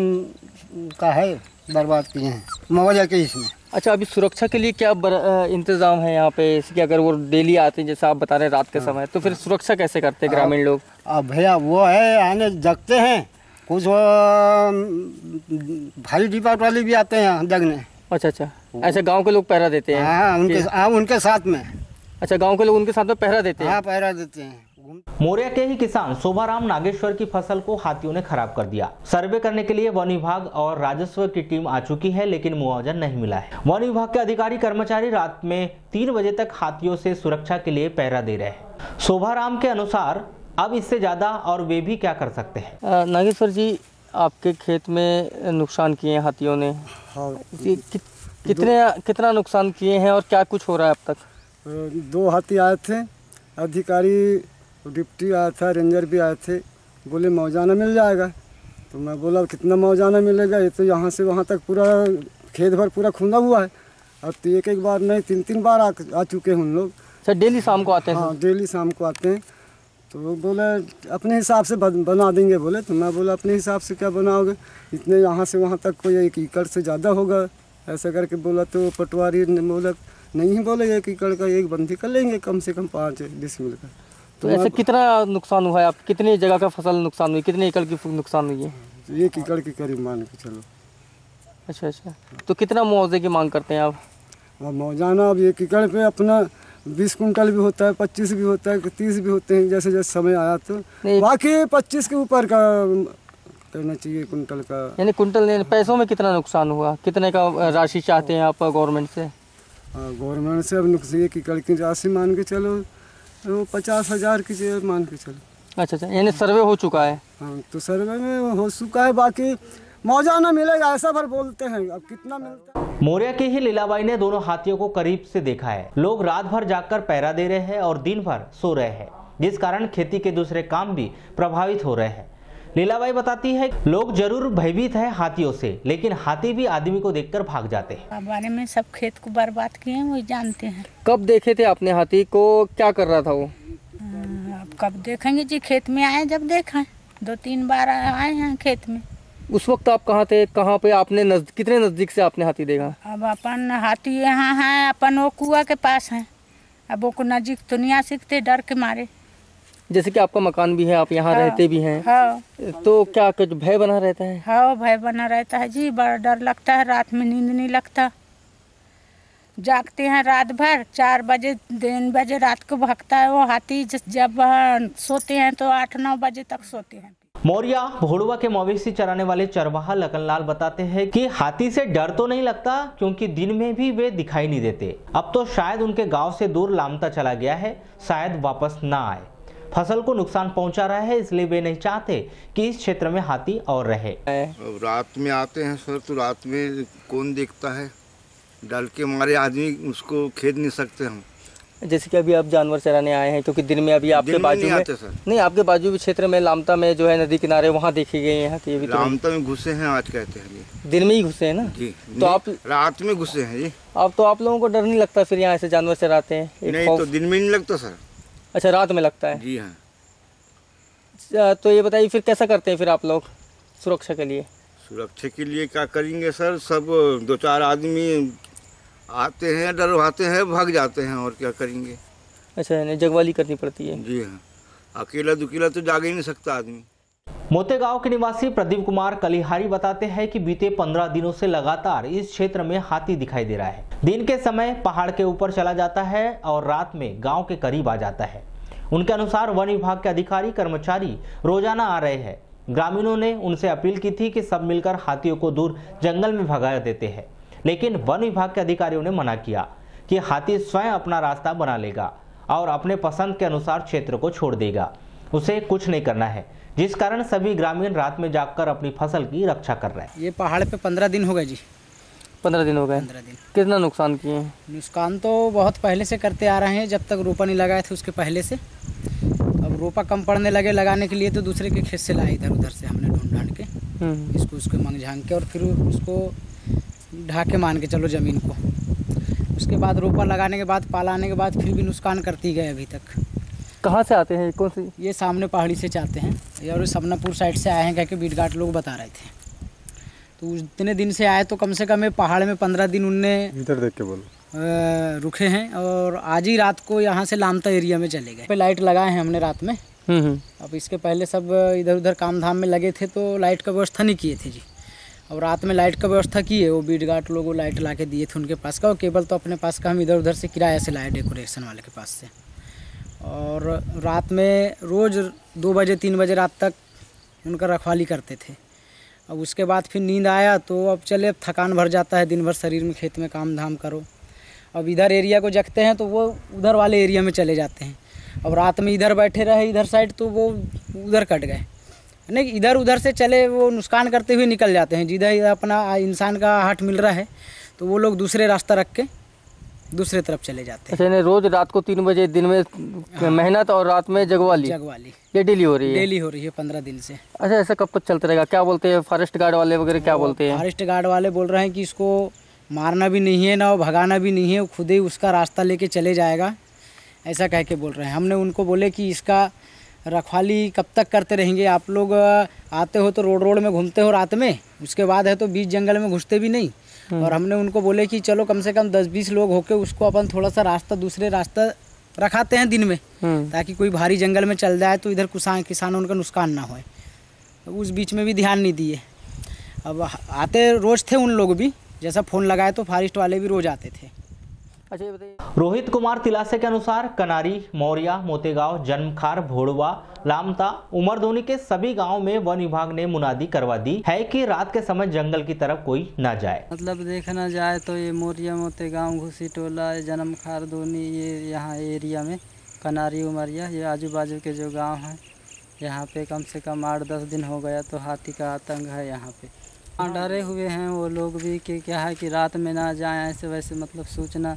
का है बर्बाद किए हैं मौजा के इसमें। अच्छा, अभी सुरक्षा के लिए क्या इंतजाम है यहाँ पे? इसकी अगर वो डेली आते हैं जैसा आप बता रहे हैं रात के समय, तो फिर सुरक्षा कैसे करते हैं ग्रामीण लोग? अब भैया वो है आने जगते हैं, कुछ भारी डिपार्ट वाले भी आते हैं जगने। अच्छा अच्छा, ऐसे गांव के लोग पहरा देते हैं? हाँ, उनके साथ में। अच्छा, गांव के लोग उनके साथ में पहरा देते हैं? हाँ, पहरा देते हैं। मौर्या के ही किसान शोभाराम नागेश्वर की फसल को हाथियों ने खराब कर दिया। सर्वे करने के लिए वन विभाग और राजस्व की टीम आ चुकी है, लेकिन मुआवजा नहीं मिला है। वन विभाग के अधिकारी कर्मचारी रात में 3 बजे तक हाथियों से सुरक्षा के लिए पहरा दे रहे हैं। शोभाराम के अनुसार अब इससे ज्यादा और वे भी क्या कर सकते हैं। नागेश्वर जी, आपके खेत में नुकसान किए हैं हाथियों ने? हाँ। कितना नुकसान किए हैं और क्या कुछ हो रहा है अब तक? 2 हाथी आए थे, अधिकारी डिप्टी आया था, रेंजर भी आए थे, बोले मुआवजा मिल जाएगा। तो मैं बोला कितना मुआवजा मिलेगा, ये तो यहाँ से वहाँ तक पूरा खेत भर पूरा खुंदा हुआ है। अब तो एक बार नहीं 3 बार आ चुके हैं उन लोग। सर डेली शाम को आते हैं? हाँ, डेली शाम को आते हैं। तो वो बोले अपने हिसाब से बना देंगे बोले। तो मैं बोला अपने हिसाब से क्या बनाओगे, इतने यहाँ से वहाँ तक कोई 1 एकड़ से ज़्यादा होगा, ऐसा करके बोला। तो पटवारी ने बोला नहीं, बोले 1 एकड़ का 1 बंदी कर लेंगे, कम से कम 5 डिसमिल का। तो ऐसे कितना नुकसान हुआ है? आप कितनी जगह का फसल नुकसान हुई, कितने एकड़ की नुकसान हुई है? 1 एकड़ के करीब मान के चलो। अच्छा अच्छा, तो कितना मुआवजे की मांग करते हैं आप? मुआवजा अब 1 एकड़ पे अपना 20 कुंटल भी होता है, 25 भी होता है, 30 भी होते हैं, जैसे जैसे समय आया। तो बाकी 25 के ऊपर का करना चाहिए कुंटल का। यानी कुंटल पैसों में कितना नुकसान हुआ, कितने का राशि चाहते हैं आप गवर्नमेंट से? गवर्नमेंट से अब नुकसान 1 एकड़ की राशि मान के चलो, तो 50,000 की मान के चलो। अच्छा अच्छा, यानी सर्वे हो चुका है? हाँ, तो सर्वे में हो चुका है, बाकी मुआवजा ना मिलेगा ऐसा भर बोलते हैं। अब कितना मिलता है? मौर्या की ही लीलाबाई ने दोनों हाथियों को करीब से देखा है। लोग रात भर जागकर पहरा दे रहे हैं और दिन भर सो रहे हैं, जिस कारण खेती के दूसरे काम भी प्रभावित हो रहे हैं। लीलाबाई बताती है लोग जरूर भयभीत है हाथियों से, लेकिन हाथी भी आदमी को देखकर भाग जाते हैं। बारे में सब खेत को बर्बाद किए हैं, वही जानते हैं। कब देखे थे आपने हाथी को, क्या कर रहा था वो? अब कब देखेंगे जी, खेत में आए जब देखा, 2-3 बार आए हैं खेत में। उस वक्त आप कहाँ थे, कहाँ पे आपने कितने नजदीक से आपने हाथी देखा? अब अपन हाथी यहाँ है, अपन वो कुआं के पास है, अब वो को नजदीक तो नहीं आ सकते डर के मारे। जैसे कि आपका मकान भी है, आप यहाँ रहते भी हैं। हाँ। तो क्या कुछ भय बना रहता है? हाँ, भय बना रहता है जी, बड़ा डर लगता है, रात में नींद नहीं लगता। जागते हैं रात भर, 4 बजे 3 बजे रात को भगता है वो हाथी। जब सोते हैं तो 8-9 बजे तक सोते हैं। मौर्या भोड़ुआ के मवेशी चराने वाले चरवाहा लखनलाल बताते हैं कि हाथी से डर तो नहीं लगता, क्योंकि दिन में भी वे दिखाई नहीं देते। अब तो शायद उनके गांव से दूर लामता चला गया है, शायद वापस ना आए। फसल को नुकसान पहुंचा रहा है, इसलिए वे नहीं चाहते कि इस क्षेत्र में हाथी और रहे। रात में आते हैं सर, तो रात में कौन देखता है, डर के मारे आदमी उसको खेद नहीं सकते हम। जैसे कि अभी आप जानवर चराने आए हैं, क्योंकि दिन में अभी आपके बाजू में नहीं, आपके बाजू भी क्षेत्र में लामता में जो है नदी किनारे, वहाँ देखे गए हैं हाथी। भी लामता में घुसे हैं आज, कहते हैं दिन में ही घुसे हैं ना जी। तो आप रात में घुसे हैं जी। अब तो आप लोगों को डर नहीं लगता फिर यहाँ से जानवर चराते हैं? नहीं, तो दिन में नहीं लगता सर। अच्छा, रात में लगता है? जी हाँ। तो ये बताइए फिर कैसा करते हैं फिर आप लोग सुरक्षा के लिए? सुरक्षा के लिए क्या करेंगे सर, सब 2-4 आदमी आते हैं, डरवाते हैं, भाग जाते हैं, और क्या करेंगे। अच्छा, यानी जगवाली करनी पड़ती है? जी हाँ, अकेला दुकेला तो जाग ही नहीं सकता आदमी। मोतेगांव के निवासी प्रदीप कुमार कलिहारी बताते हैं कि बीते 15 दिनों से लगातार इस क्षेत्र में हाथी दिखाई दे रहा है। दिन के समय पहाड़ के ऊपर चला जाता है और रात में गांव के करीब आ जाता है। उनके अनुसार वन विभाग के अधिकारी कर्मचारी रोजाना आ रहे हैं। ग्रामीणों ने उनसे अपील की थी कि सब मिलकर हाथियों को दूर जंगल में भगा देते हैं, लेकिन वन विभाग के अधिकारियों ने मना किया कि हाथी स्वयं अपना रास्ता बना लेगा और अपने पसंद के अनुसार क्षेत्र को छोड़ देगा, उसे कुछ नहीं करना है, जिस कारण सभी ग्रामीण रात में जागकर अपनी फसल की रक्षा कर रहे हैं। ये पहाड़ पे 15 दिन हो गए जी। 15 दिन हो गए। 15 दिन। कितना नुकसान किए हैं? नुकसान तो बहुत पहले से करते आ रहे हैं, जब तक रोपा नहीं लगाए थे उसके पहले से। अब रोपा कम पड़ने लगे लगाने के लिए तो दूसरे के खेत से लाए, इधर उधर से हमने ढूंढ के इसको उसको मंग झांग के और फिर उसको ढाके मान के चलो ज़मीन को। उसके बाद रोपा लगाने के बाद पाला आने के बाद फिर भी नुकसान करती गए अभी तक। कहाँ से आते हैं, कौन सी? ये सामने पहाड़ी से चाहते हैं और समनापुर साइड से आए हैं, कह के बीट घाट लोग बता रहे थे। तो उतने दिन से आए तो कम से कम पहाड़ में 15 दिन उनने इधर देख के बोलो रुके हैं और आज ही रात को यहाँ से लामता एरिया में चले गए। पे लाइट लगाए हैं हमने रात में। अब इसके पहले सब इधर उधर काम धाम में लगे थे तो लाइट का व्यवस्था नहीं किए थे जी। अब रात में लाइट का व्यवस्था किए, वो बीट घाट लोगों लाइट ला के दिए थे उनके पास का, और केबल तो अपने पास का हम इधर उधर से किराया से लाए डेकोरेशन वाले के पास से। और रात में रोज़ 2 बजे 3 बजे रात तक उनका रखवाली करते थे। अब उसके बाद फिर नींद आया तो अब चले, अब थकान भर जाता है, दिन भर शरीर में खेत में काम धाम करो। अब इधर एरिया को जगते हैं तो वो उधर वाले एरिया में चले जाते हैं। अब रात में इधर बैठे रहे इधर साइड तो वो उधर कट गए, नहीं इधर उधर से चले, वो नुकसान करते हुए निकल जाते हैं। जिधर अपना इंसान का हाथ मिल रहा है तो वो लोग दूसरे रास्ता रख के दूसरे तरफ चले जाते हैं। अच्छा, रोज रात को 3 बजे दिन में मेहनत और रात में जगवाली ये डेली हो रही है? डेली हो रही है 15 दिन से। अच्छा, ऐसा कब तक चलता रहेगा? क्या बोलते हैं फॉरेस्ट गार्ड वाले वगैरह, क्या बोलते हैं? फॉरेस्ट गार्ड वाले बोल रहे हैं कि इसको मारना भी नहीं है ना भगाना भी नहीं है, वो खुद ही उसका रास्ता लेके चले जाएगा, ऐसा कह के बोल रहे हैं। हमने उनको बोले कि इसका रखवाली कब तक करते रहेंगे? आप लोग आते हो तो रोड में घूमते हो रात में, उसके बाद है तो बीच जंगल में घुसते भी नहीं। और हमने उनको बोले कि चलो कम से कम 10-20 लोग होके उसको अपन थोड़ा सा रास्ता दूसरे रास्ता रखाते हैं दिन में, ताकि कोई भारी जंगल में चल जाए तो इधर किसानों का नुकसान ना हो। उस बीच में भी ध्यान नहीं दिए। अब आते रोज़ थे उन लोग भी, जैसा फ़ोन लगाए तो फॉरेस्ट वाले भी रोज़ आते थे। अच्छा, ये बताइए। रोहित कुमार तिलासे के अनुसार कनारी, मौर्या, मोतेगांव, जन्मखार, भोड़वा, लामता, उमरधोनी के सभी गांव में वन विभाग ने मुनादी करवा दी है कि रात के समय जंगल की तरफ कोई ना जाए। मतलब देखना जाए तो ये मौर्या, मोतेगांव, घुसी टोला, जन्मखार, दोनी, ये यहाँ एरिया में कनारी, उमरिया, ये आजू बाजू के जो गाँव हैं यहाँ पे कम से कम 8-10 दिन हो गया तो हाथी का आतंक है यहाँ पे। डरे हुए हैं वो लोग भी कि क्या है कि रात में ना जाएं, ऐसे वैसे मतलब सूचना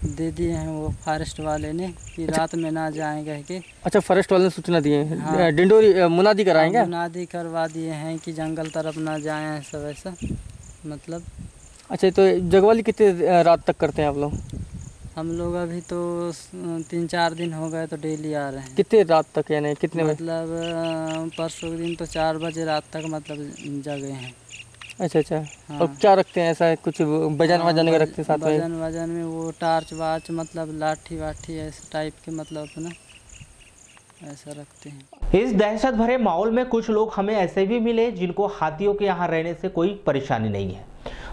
दे दिए हैं वो फॉरेस्ट वाले ने कि रात में ना जाएं कह के। अच्छा, फॉरेस्ट वाले ने सूचना दिए हैं। हाँ, डिंडोरी मुनादी कराएंगे? मुनादी करवा दिए हैं कि जंगल तरफ ना जाएं, ऐसा वैसा मतलब। अच्छा, तो जगवाली कितने रात तक करते हैं आप लोग? हम लोग अभी तो 3-4 दिन हो गए तो डेली आ रहे हैं। कितने रात तक, यानी कितने? मतलब परसों के दिन तो 4 बजे रात तक मतलब जगे हैं। अच्छा। हाँ। और क्या रखते हैं, ऐसा कुछ वजन वजन के रखते हैं साथ में? वजन में वो टार्च वार्च मतलब लाठी वाठी ऐसे टाइप के मतलब अपना ऐसा रखते हैं। इस दहशत भरे माहौल में कुछ लोग हमें ऐसे भी मिले जिनको हाथियों के यहाँ रहने से कोई परेशानी नहीं है।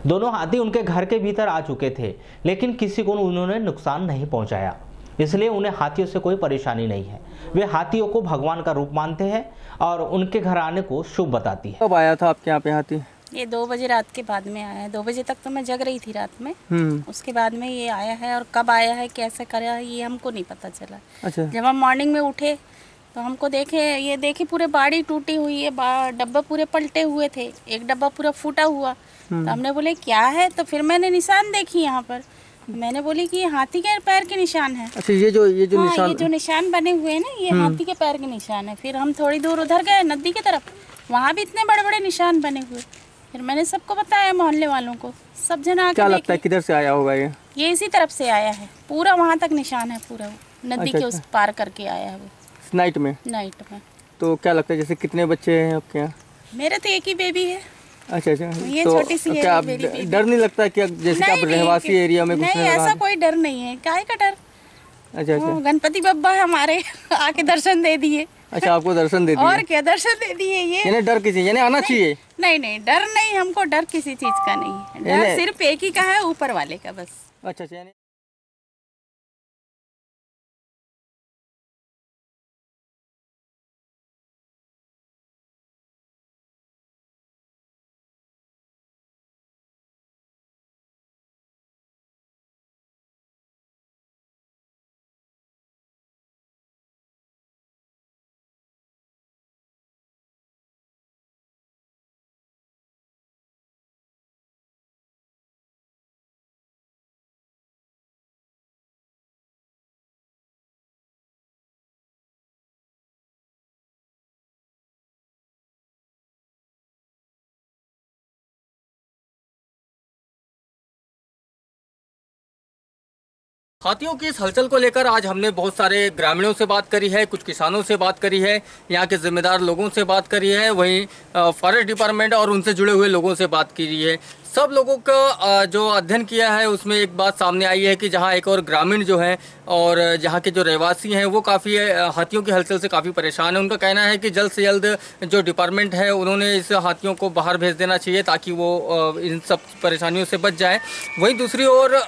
दोनों हाथी उनके घर के भीतर आ चुके थे, लेकिन किसी को उन्होंने नुकसान नहीं पहुंचाया, इसलिए उन्हें हाथियों से कोई परेशानी नहीं है। वे हाथियों को भगवान का रूप मानते हैं और उनके घर आने को शुभ बताती है। कब आया था आपके यहाँ पे हाथी? ये 2 बजे रात के बाद में आया है। 2 बजे तक तो मैं जग रही थी रात में, उसके बाद में ये आया है। और कब आया है, कैसे करा है, ये हमको नहीं पता चला। अच्छा। जब हम मॉर्निंग में उठे तो हमको देखे पूरे बाड़ी टूटी हुई है, डब्बा पूरे पलटे हुए थे, एक डब्बा पूरा फूटा हुआ। तो हमने बोले क्या है, तो फिर मैंने निशान देखी यहाँ पर, मैंने बोली कि ये हाथी के पैर के निशान है। अच्छा, ये जो हाँ, ये जो निशान बने हुए हैं ना, ये हाथी के पैर के निशान है। फिर हम थोड़ी दूर उधर गए नदी की तरफ, वहाँ भी इतने बड़े बड़े निशान बने हुए। फिर मैंने सबको बताया, मोहल्ले वालों को, सब जन आके क्या लगता है किधर से आया होगा ये इसी तरफ से आया है, पूरा वहाँ तक निशान है, पूरा नदी के उस पार करके आया है वो। नाइट में? नाइट में। तो क्या लगता है, जैसे कितने बच्चे हैं आपके यहाँ? मेरे तो एक ही बेबी है। अच्छा। ये तो छोटी सी है। क्या डर नहीं लगता कि जैसे आप रहवासी एरिया में? नहीं, ऐसा कोई डर नहीं है, काहे का डर। अच्छा। गणपति बप्पा हमारे आके दर्शन दे दिए। अच्छा, आपको दर्शन दे दिए? और क्या दर्शन दे दिए। ये डर किसी यानी आना चाहिए? नहीं, डर नहीं, हमको डर किसी चीज का नहीं है, डर सिर्फ एक ही का है, ऊपर वाले का बस। अच्छा। हाथियों की इस हलचल को लेकर आज हमने बहुत सारे ग्रामीणों से बात करी है, कुछ किसानों से बात करी है, यहाँ के जिम्मेदार लोगों से बात करी है, वहीं फॉरेस्ट डिपार्टमेंट और उनसे जुड़े हुए लोगों से बात की है। सब लोगों का जो अध्ययन किया है उसमें एक बात सामने आई है कि जहाँ एक और ग्रामीण जो हैं और जहाँ के जो रहवासी हैं वो काफ़ी हाथियों की हलचल से काफ़ी परेशान है। उनका कहना है कि जल्द से जल्द जो डिपार्टमेंट है उन्होंने इस हाथियों को बाहर भेज देना चाहिए ताकि वो इन सब परेशानियों से बच जाए। वहीं दूसरी ओर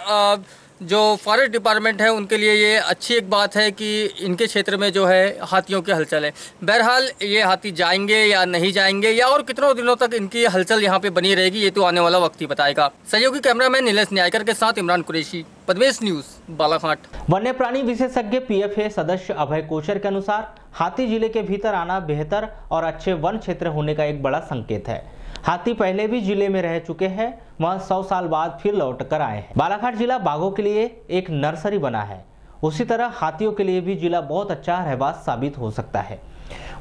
जो फॉरेस्ट डिपार्टमेंट है उनके लिए ये अच्छी एक बात है कि इनके क्षेत्र में जो है हाथियों की हलचल है। बहरहाल ये हाथी जाएंगे या नहीं जाएंगे या और कितनों दिनों तक इनकी हलचल यहाँ पे बनी रहेगी ये तो आने वाला वक्त ही बताएगा। सहयोगी कैमरामैन नीलेश न्यायकर के साथ इमरान कुरैशी, पद्मेश न्यूज, बालाघाट। वन्य प्राणी विशेषज्ञ PFA सदस्य अभय कोचर के अनुसार हाथी जिले के भीतर आना बेहतर और अच्छे वन क्षेत्र होने का एक बड़ा संकेत है। हाथी पहले भी जिले में रह चुके हैं, वह 100 साल बाद फिर लौट कर आए हैं। बालाघाट जिला बाघों के लिए एक नर्सरी बना है, उसी तरह हाथियों के लिए भी जिला बहुत अच्छा रहवास साबित हो सकता है।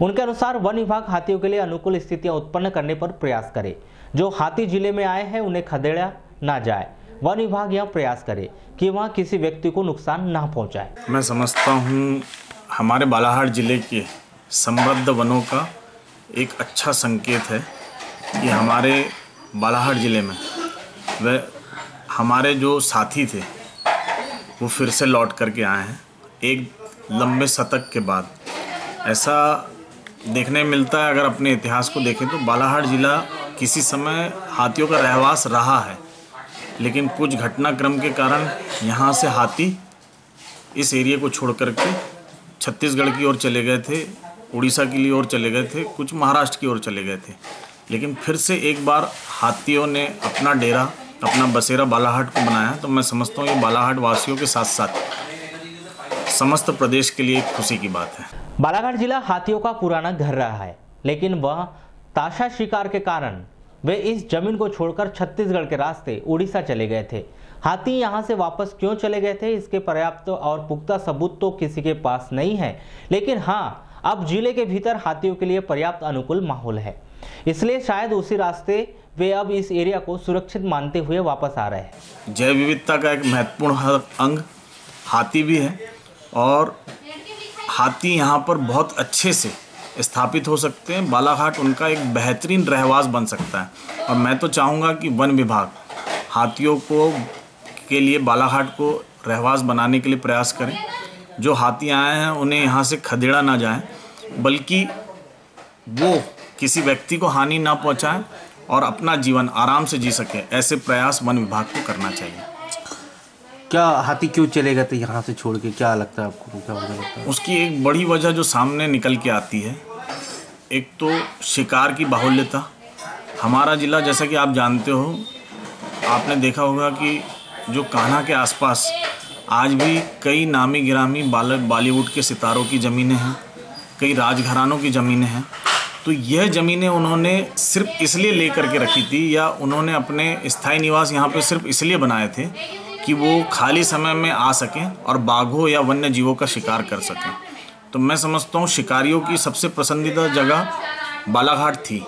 उनके अनुसार वन विभाग हाथियों के लिए अनुकूल स्थितियां उत्पन्न करने पर प्रयास करे। जो हाथी जिले में आए हैं उन्हें खदेड़ा ना जाए। वन विभाग यह प्रयास करे कि वहाँ किसी व्यक्ति को नुकसान ना पहुँचाए। मैं समझता हूँ हमारे बालाघाट जिले के समृद्ध वनों का एक अच्छा संकेत है कि हमारे बालाघाट ज़िले में वह हमारे जो साथी थे वो फिर से लौट करके आए हैं एक लंबे शतक के बाद। ऐसा देखने मिलता है, अगर अपने इतिहास को देखें तो बालाघाट ज़िला किसी समय हाथियों का रहवास रहा है, लेकिन कुछ घटनाक्रम के कारण यहाँ से हाथी इस एरिया को छोड़ करके छत्तीसगढ़ की ओर चले गए थे, उड़ीसा की ओर चले गए थे, कुछ महाराष्ट्र की ओर चले गए थे। लेकिन फिर से एक बार हाथियों ने अपना डेरा, अपना बसेरा बालाघाट को बनाया। तो मैं समझता हूँ ये बालाघाट वासियों के साथ साथ समस्त प्रदेश के लिए एक खुशी की बात है। बालाघाट जिला हाथियों का पुराना घर रहा है, लेकिन वह ताशा शिकार के कारण वे इस जमीन को छोड़कर छत्तीसगढ़ के रास्ते उड़ीसा चले गए थे। हाथी यहाँ से वापस क्यों चले गए थे इसके पर्याप्त और पुख्ता सबूत तो किसी के पास नहीं है, लेकिन हाँ, अब जिले के भीतर हाथियों के लिए पर्याप्त अनुकूल माहौल है, इसलिए शायद उसी रास्ते वे अब इस एरिया को सुरक्षित मानते हुए वापस आ रहे हैं। जैव विविधता का एक महत्वपूर्ण अंग हाथी भी है और हाथी यहाँ पर बहुत अच्छे से स्थापित हो सकते हैं। बालाघाट उनका एक बेहतरीन रहवास बन सकता है और मैं तो चाहूँगा कि वन विभाग हाथियों को के लिए बालाघाट को रहवास बनाने के लिए प्रयास करें। जो हाथी आए हैं उन्हें यहाँ से खदेड़ा ना जाए, बल्कि वो किसी व्यक्ति को हानि ना पहुँचाएं और अपना जीवन आराम से जी सके, ऐसे प्रयास वन विभाग को करना चाहिए। क्या हाथी क्यों चले गए थे यहाँ से छोड़ के, क्या लगता है आपको, क्या वजह लगता है? उसकी एक बड़ी वजह जो सामने निकल के आती है, एक तो शिकार की बाहुल्यता। हमारा ज़िला, जैसा कि आप जानते हो, आपने देखा होगा कि जो कान्हा के आसपास आज भी कई नामी गिरामी बॉलीवुड के सितारों की ज़मीनें हैं, कई राजघरानों की ज़मीनें हैं। तो यह ज़मीनें उन्होंने सिर्फ इसलिए ले करके रखी थी या उन्होंने अपने स्थायी निवास यहाँ पे सिर्फ इसलिए बनाए थे कि वो खाली समय में आ सकें और बाघों या वन्य जीवों का शिकार कर सकें। तो मैं समझता हूँ शिकारियों की सबसे पसंदीदा जगह बालाघाट थी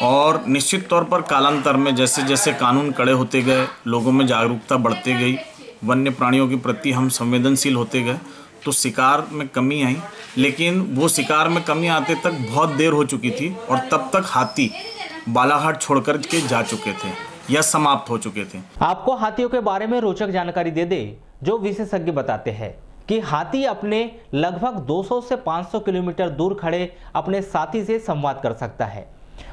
और निश्चित तौर पर कालांतर में जैसे जैसे कानून कड़े होते गए, लोगों में जागरूकता बढ़ते गई, वन्य प्राणियों के प्रति हम संवेदनशील होते गए, तो शिकार में कमी आई। लेकिन वो शिकार में कमी आते तक बहुत देर हो चुकी थी और तब तक हाथी बालाघाट छोड़कर के जा चुके थे या समाप्त हो चुके थे। आपको हाथियों के बारे में रोचक जानकारी दे दे, जो विशेषज्ञ बताते हैं कि हाथी अपने लगभग 200 से 500 किलोमीटर दूर खड़े अपने साथी से संवाद कर सकता है।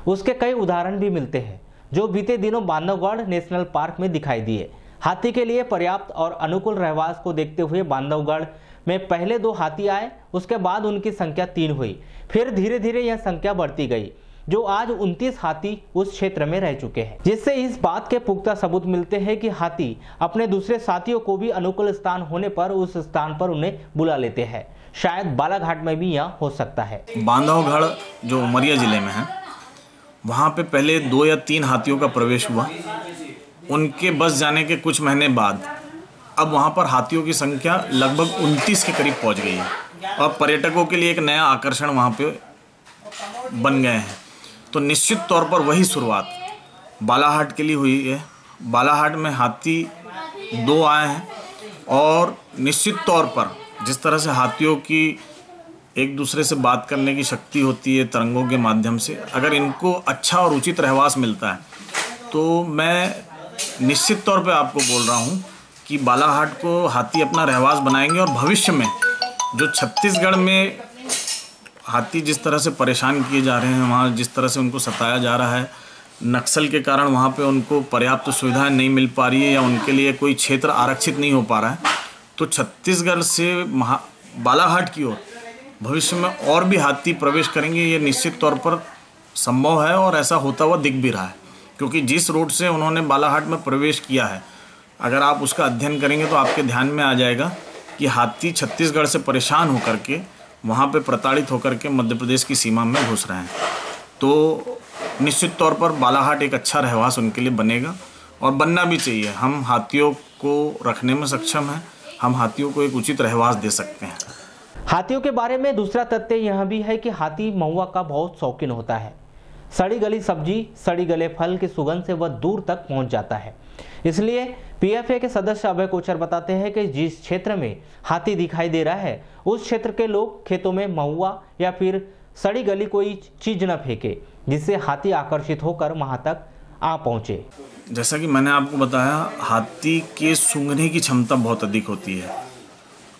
उसके कई उदाहरण भी मिलते हैं जो बीते दिनों बांधवगढ़ नेशनल पार्क में दिखाई दिए। हाथी के लिए पर्याप्त और अनुकूल रहवास को देखते हुए बांधवगढ़ में पहले 2 हाथी आए, उसके बाद उनकी संख्या 3 हुई, फिर धीरे धीरे यह संख्या बढ़ती गई, जो आज 29 हाथी उस क्षेत्र में रह चुके हैं, जिससे इस बात के पुख्ता सबूत मिलते हैं कि हाथी अपने दूसरे साथियों को भी अनुकूल स्थान होने पर उस स्थान पर उन्हें बुला लेते हैं। शायद बालाघाट में भी यह हो सकता है। बांधवगढ़ जो उमरिया जिले में है, वहाँ पे पहले 2 या 3 हाथियों का प्रवेश हुआ। उनके बस जाने के कुछ महीने बाद अब वहाँ पर हाथियों की संख्या लगभग 29 के करीब पहुँच गई है और पर्यटकों के लिए एक नया आकर्षण वहाँ पे बन गए हैं। तो निश्चित तौर पर वही शुरुआत बालाघाट के लिए हुई है। बालाघाट में हाथी 2 आए हैं और निश्चित तौर पर जिस तरह से हाथियों की एक दूसरे से बात करने की शक्ति होती है तरंगों के माध्यम से, अगर इनको अच्छा और उचित रहवास मिलता है तो मैं निश्चित तौर पे आपको बोल रहा हूँ कि बालाघाट को हाथी अपना रहवास बनाएंगे। और भविष्य में जो छत्तीसगढ़ में हाथी जिस तरह से परेशान किए जा रहे हैं, वहाँ जिस तरह से उनको सताया जा रहा है, नक्सल के कारण वहाँ पे उनको पर्याप्त सुविधाएं नहीं मिल पा रही है या उनके लिए कोई क्षेत्र आरक्षित नहीं हो पा रहा है, तो छत्तीसगढ़ से बालाघाट की ओर भविष्य में और भी हाथी प्रवेश करेंगे, ये निश्चित तौर पर संभव है और ऐसा होता हुआ दिख भी रहा है। क्योंकि जिस रोड से उन्होंने बालाघाट में प्रवेश किया है, अगर आप उसका अध्ययन करेंगे तो आपके ध्यान में आ जाएगा कि हाथी छत्तीसगढ़ से परेशान होकर के वहाँ पे प्रताड़ित होकर के मध्य प्रदेश की सीमा में घुस रहे हैं। तो निश्चित तौर पर बालाघाट एक अच्छा रहवास उनके लिए बनेगा और बनना भी चाहिए। हम हाथियों को रखने में सक्षम हैं, हम हाथियों को एक उचित रहवास दे सकते हैं। हाथियों के बारे में दूसरा तथ्य यह भी है कि हाथी महुआ का बहुत शौकीन होता है। सड़ी गली सब्जी, सड़ी गले फल की सुगंध से वह दूर तक पहुंच जाता है। इसलिए पीएफए के सदस्य अभय कोचर बताते हैं कि जिस क्षेत्र में हाथी दिखाई दे रहा है उस क्षेत्र के लोग खेतों में महुआ या फिर सड़ी गली कोई चीज न फेंके, जिससे हाथी आकर्षित होकर वहां तक आ पहुंचे। जैसा कि मैंने आपको बताया, हाथी के सूंघने की क्षमता बहुत अधिक होती है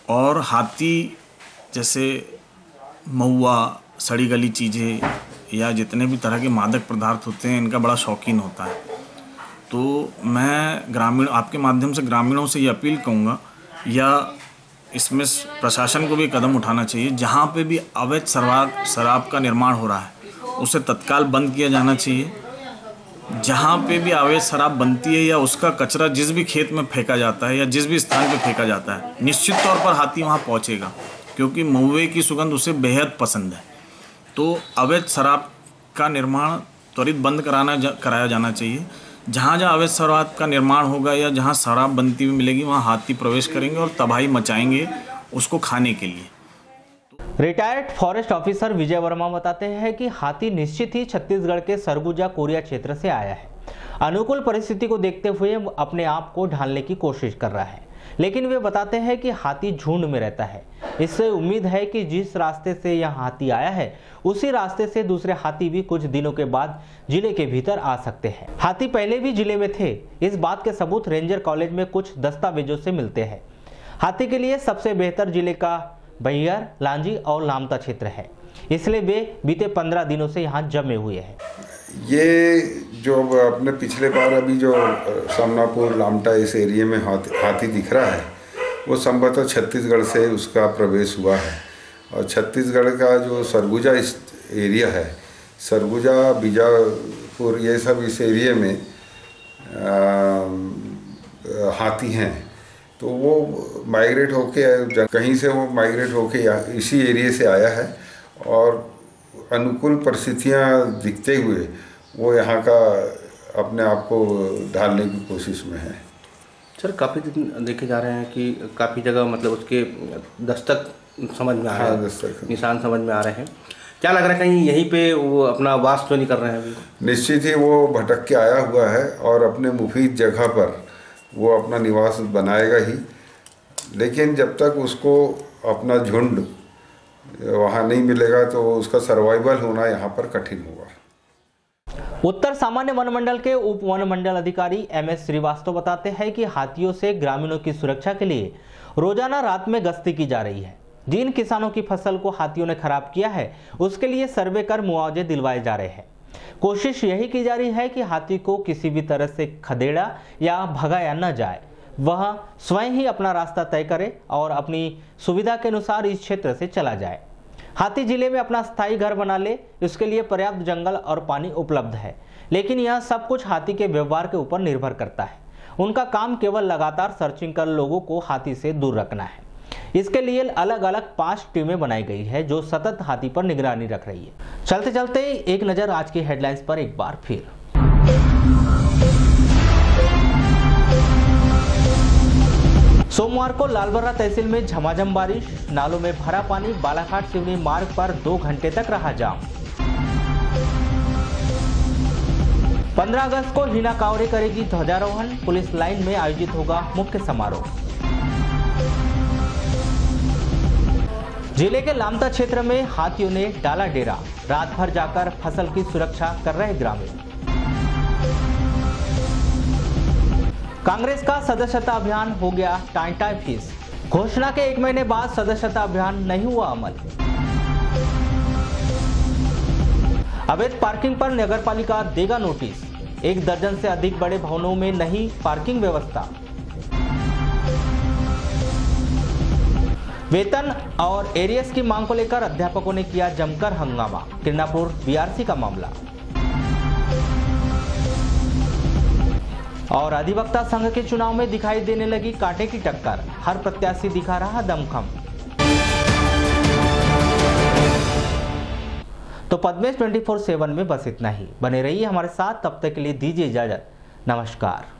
और हाथी जैसे महुआ, सड़ी गली चीज़ें या जितने भी तरह के मादक पदार्थ होते हैं, इनका बड़ा शौकीन होता है। तो मैं आपके माध्यम से ग्रामीणों से ये अपील करूँगा या इसमें प्रशासन को भी कदम उठाना चाहिए, जहाँ पे भी अवैध शराब का निर्माण हो रहा है उसे तत्काल बंद किया जाना चाहिए। जहाँ पे भी अवैध शराब बनती है या उसका कचरा जिस भी खेत में फेंका जाता है या जिस भी स्थान पे फेंका जाता है, निश्चित तौर पर हाथी वहाँ पहुँचेगा, क्योंकि महुए की सुगंध उसे बेहद पसंद है। तो अवैध शराब का निर्माण त्वरित बंद कराया जाना चाहिए। जहाँ जहाँ अवैध शराब का निर्माण होगा या जहाँ शराब बनती हुई मिलेगी वहाँ हाथी प्रवेश करेंगे और तबाही मचाएंगे उसको खाने के लिए। रिटायर्ड फॉरेस्ट ऑफिसर विजय वर्मा बताते हैं कि हाथी निश्चित ही छत्तीसगढ़ के सरगुजा कोरिया क्षेत्र से आया है। अनुकूल परिस्थिति को देखते हुए अपने आप को ढालने की कोशिश कर रहा है, लेकिन वे बताते हैं कि हाथी झुंड में रहता है। इससे उम्मीद है कि जिस रास्ते से यह हाथी आया है उसी रास्ते से दूसरे हाथी भी कुछ दिनों के बाद जिले के भीतर आ सकते हैं। हाथी पहले भी जिले में थे, इस बात के सबूत रेंजर कॉलेज में कुछ दस्तावेजों से मिलते हैं। हाथी के लिए सबसे बेहतर जिले का बैहर, लांजी और लामता क्षेत्र है, इसलिए वे बीते 15 दिनों से यहाँ जमे हुए हैं। ये जो अपने पिछले बार अभी जो सामनापुर, लामटा इस एरिया में हाथी दिख रहा है वो संभवतः छत्तीसगढ़ से उसका प्रवेश हुआ है। और छत्तीसगढ़ का जो सरगुजा इस एरिया है, सरगुजा, बीजापुर, ये सब इस एरिया में हाथी हैं। तो वो माइग्रेट होके कहीं से वो माइग्रेट होके इसी एरिया से आया है और अनुकूल परिस्थितियाँ दिखते हुए वो यहाँ का अपने आप को ढालने की कोशिश में है। सर, काफ़ी दिन देखे जा रहे हैं कि काफ़ी जगह मतलब उसके दस्तक समझ में आ रहे हैं, निशान समझ में आ रहे हैं। क्या लग रहा है कहीं यहीं पे वो अपना वास तो नहीं कर रहे हैं अभी? निश्चित ही वो भटक के आया हुआ है और अपने मुफीद जगह पर वो अपना निवास बनाएगा ही, लेकिन जब तक उसको अपना झुंड वहाँ नहीं मिलेगा तो उसका सर्वाइवल होना यहाँ पर कठिन होगा। उत्तर सामान्य वन मंडल के उप वन मंडल अधिकारी MS श्रीवास्तव बताते हैं कि हाथियों से ग्रामीणों की सुरक्षा के लिए रोजाना रात में गश्ती की जा रही है। जिन किसानों की फसल को हाथियों ने खराब किया है उसके लिए सर्वे कर मुआवजे दिलवाए जा रहे हैं। कोशिश यही की जा रही है कि हाथी को किसी भी तरह से खदेड़ा या भगाया न जाए, वह स्वयं ही अपना रास्ता तय करे और अपनी सुविधा के अनुसार इस क्षेत्र से चला जाए। हाथी जिले में अपना स्थायी घर बना ले, इसके लिए पर्याप्त जंगल और पानी उपलब्ध है, लेकिन यह सब कुछ हाथी के व्यवहार के ऊपर निर्भर करता है। उनका काम केवल लगातार सर्चिंग कर लोगों को हाथी से दूर रखना है। इसके लिए अलग अलग 5 टीमें बनाई गई है जो सतत हाथी पर निगरानी रख रही है। चलते चलते एक नजर आज की हेडलाइंस पर एक बार फिर। सोमवार को लालबर्रा तहसील में झमाझम बारिश, नालों में भरा पानी, बालाघाट सिवनी मार्ग पर 2 घंटे तक रहा जाम। 15 अगस्त को हीना कांवरे करेगी ध्वजारोहण, पुलिस लाइन में आयोजित होगा मुख्य समारोह। जिले के लामता क्षेत्र में हाथियों ने डाला डेरा, रात भर जाकर फसल की सुरक्षा कर रहे ग्रामीण। कांग्रेस का सदस्यता अभियान हो गया टाई फीस, घोषणा के 1 महीने बाद सदस्यता अभियान नहीं हुआ अमल। अवैध पार्किंग पर नगरपालिका देगा नोटिस, 1 दर्जन से अधिक बड़े भवनों में नहीं पार्किंग व्यवस्था। वेतन और एरियस की मांग को लेकर अध्यापकों ने किया जमकर हंगामा, किरनापुर बीआरसी का मामला। और अधिवक्ता संघ के चुनाव में दिखाई देने लगी कांटे की टक्कर, हर प्रत्याशी दिखा रहा दमखम। तो पद्मेश 24/7 में बस इतना ही। बने रहिए हमारे साथ, तब तक के लिए दीजिए इजाजत। नमस्कार।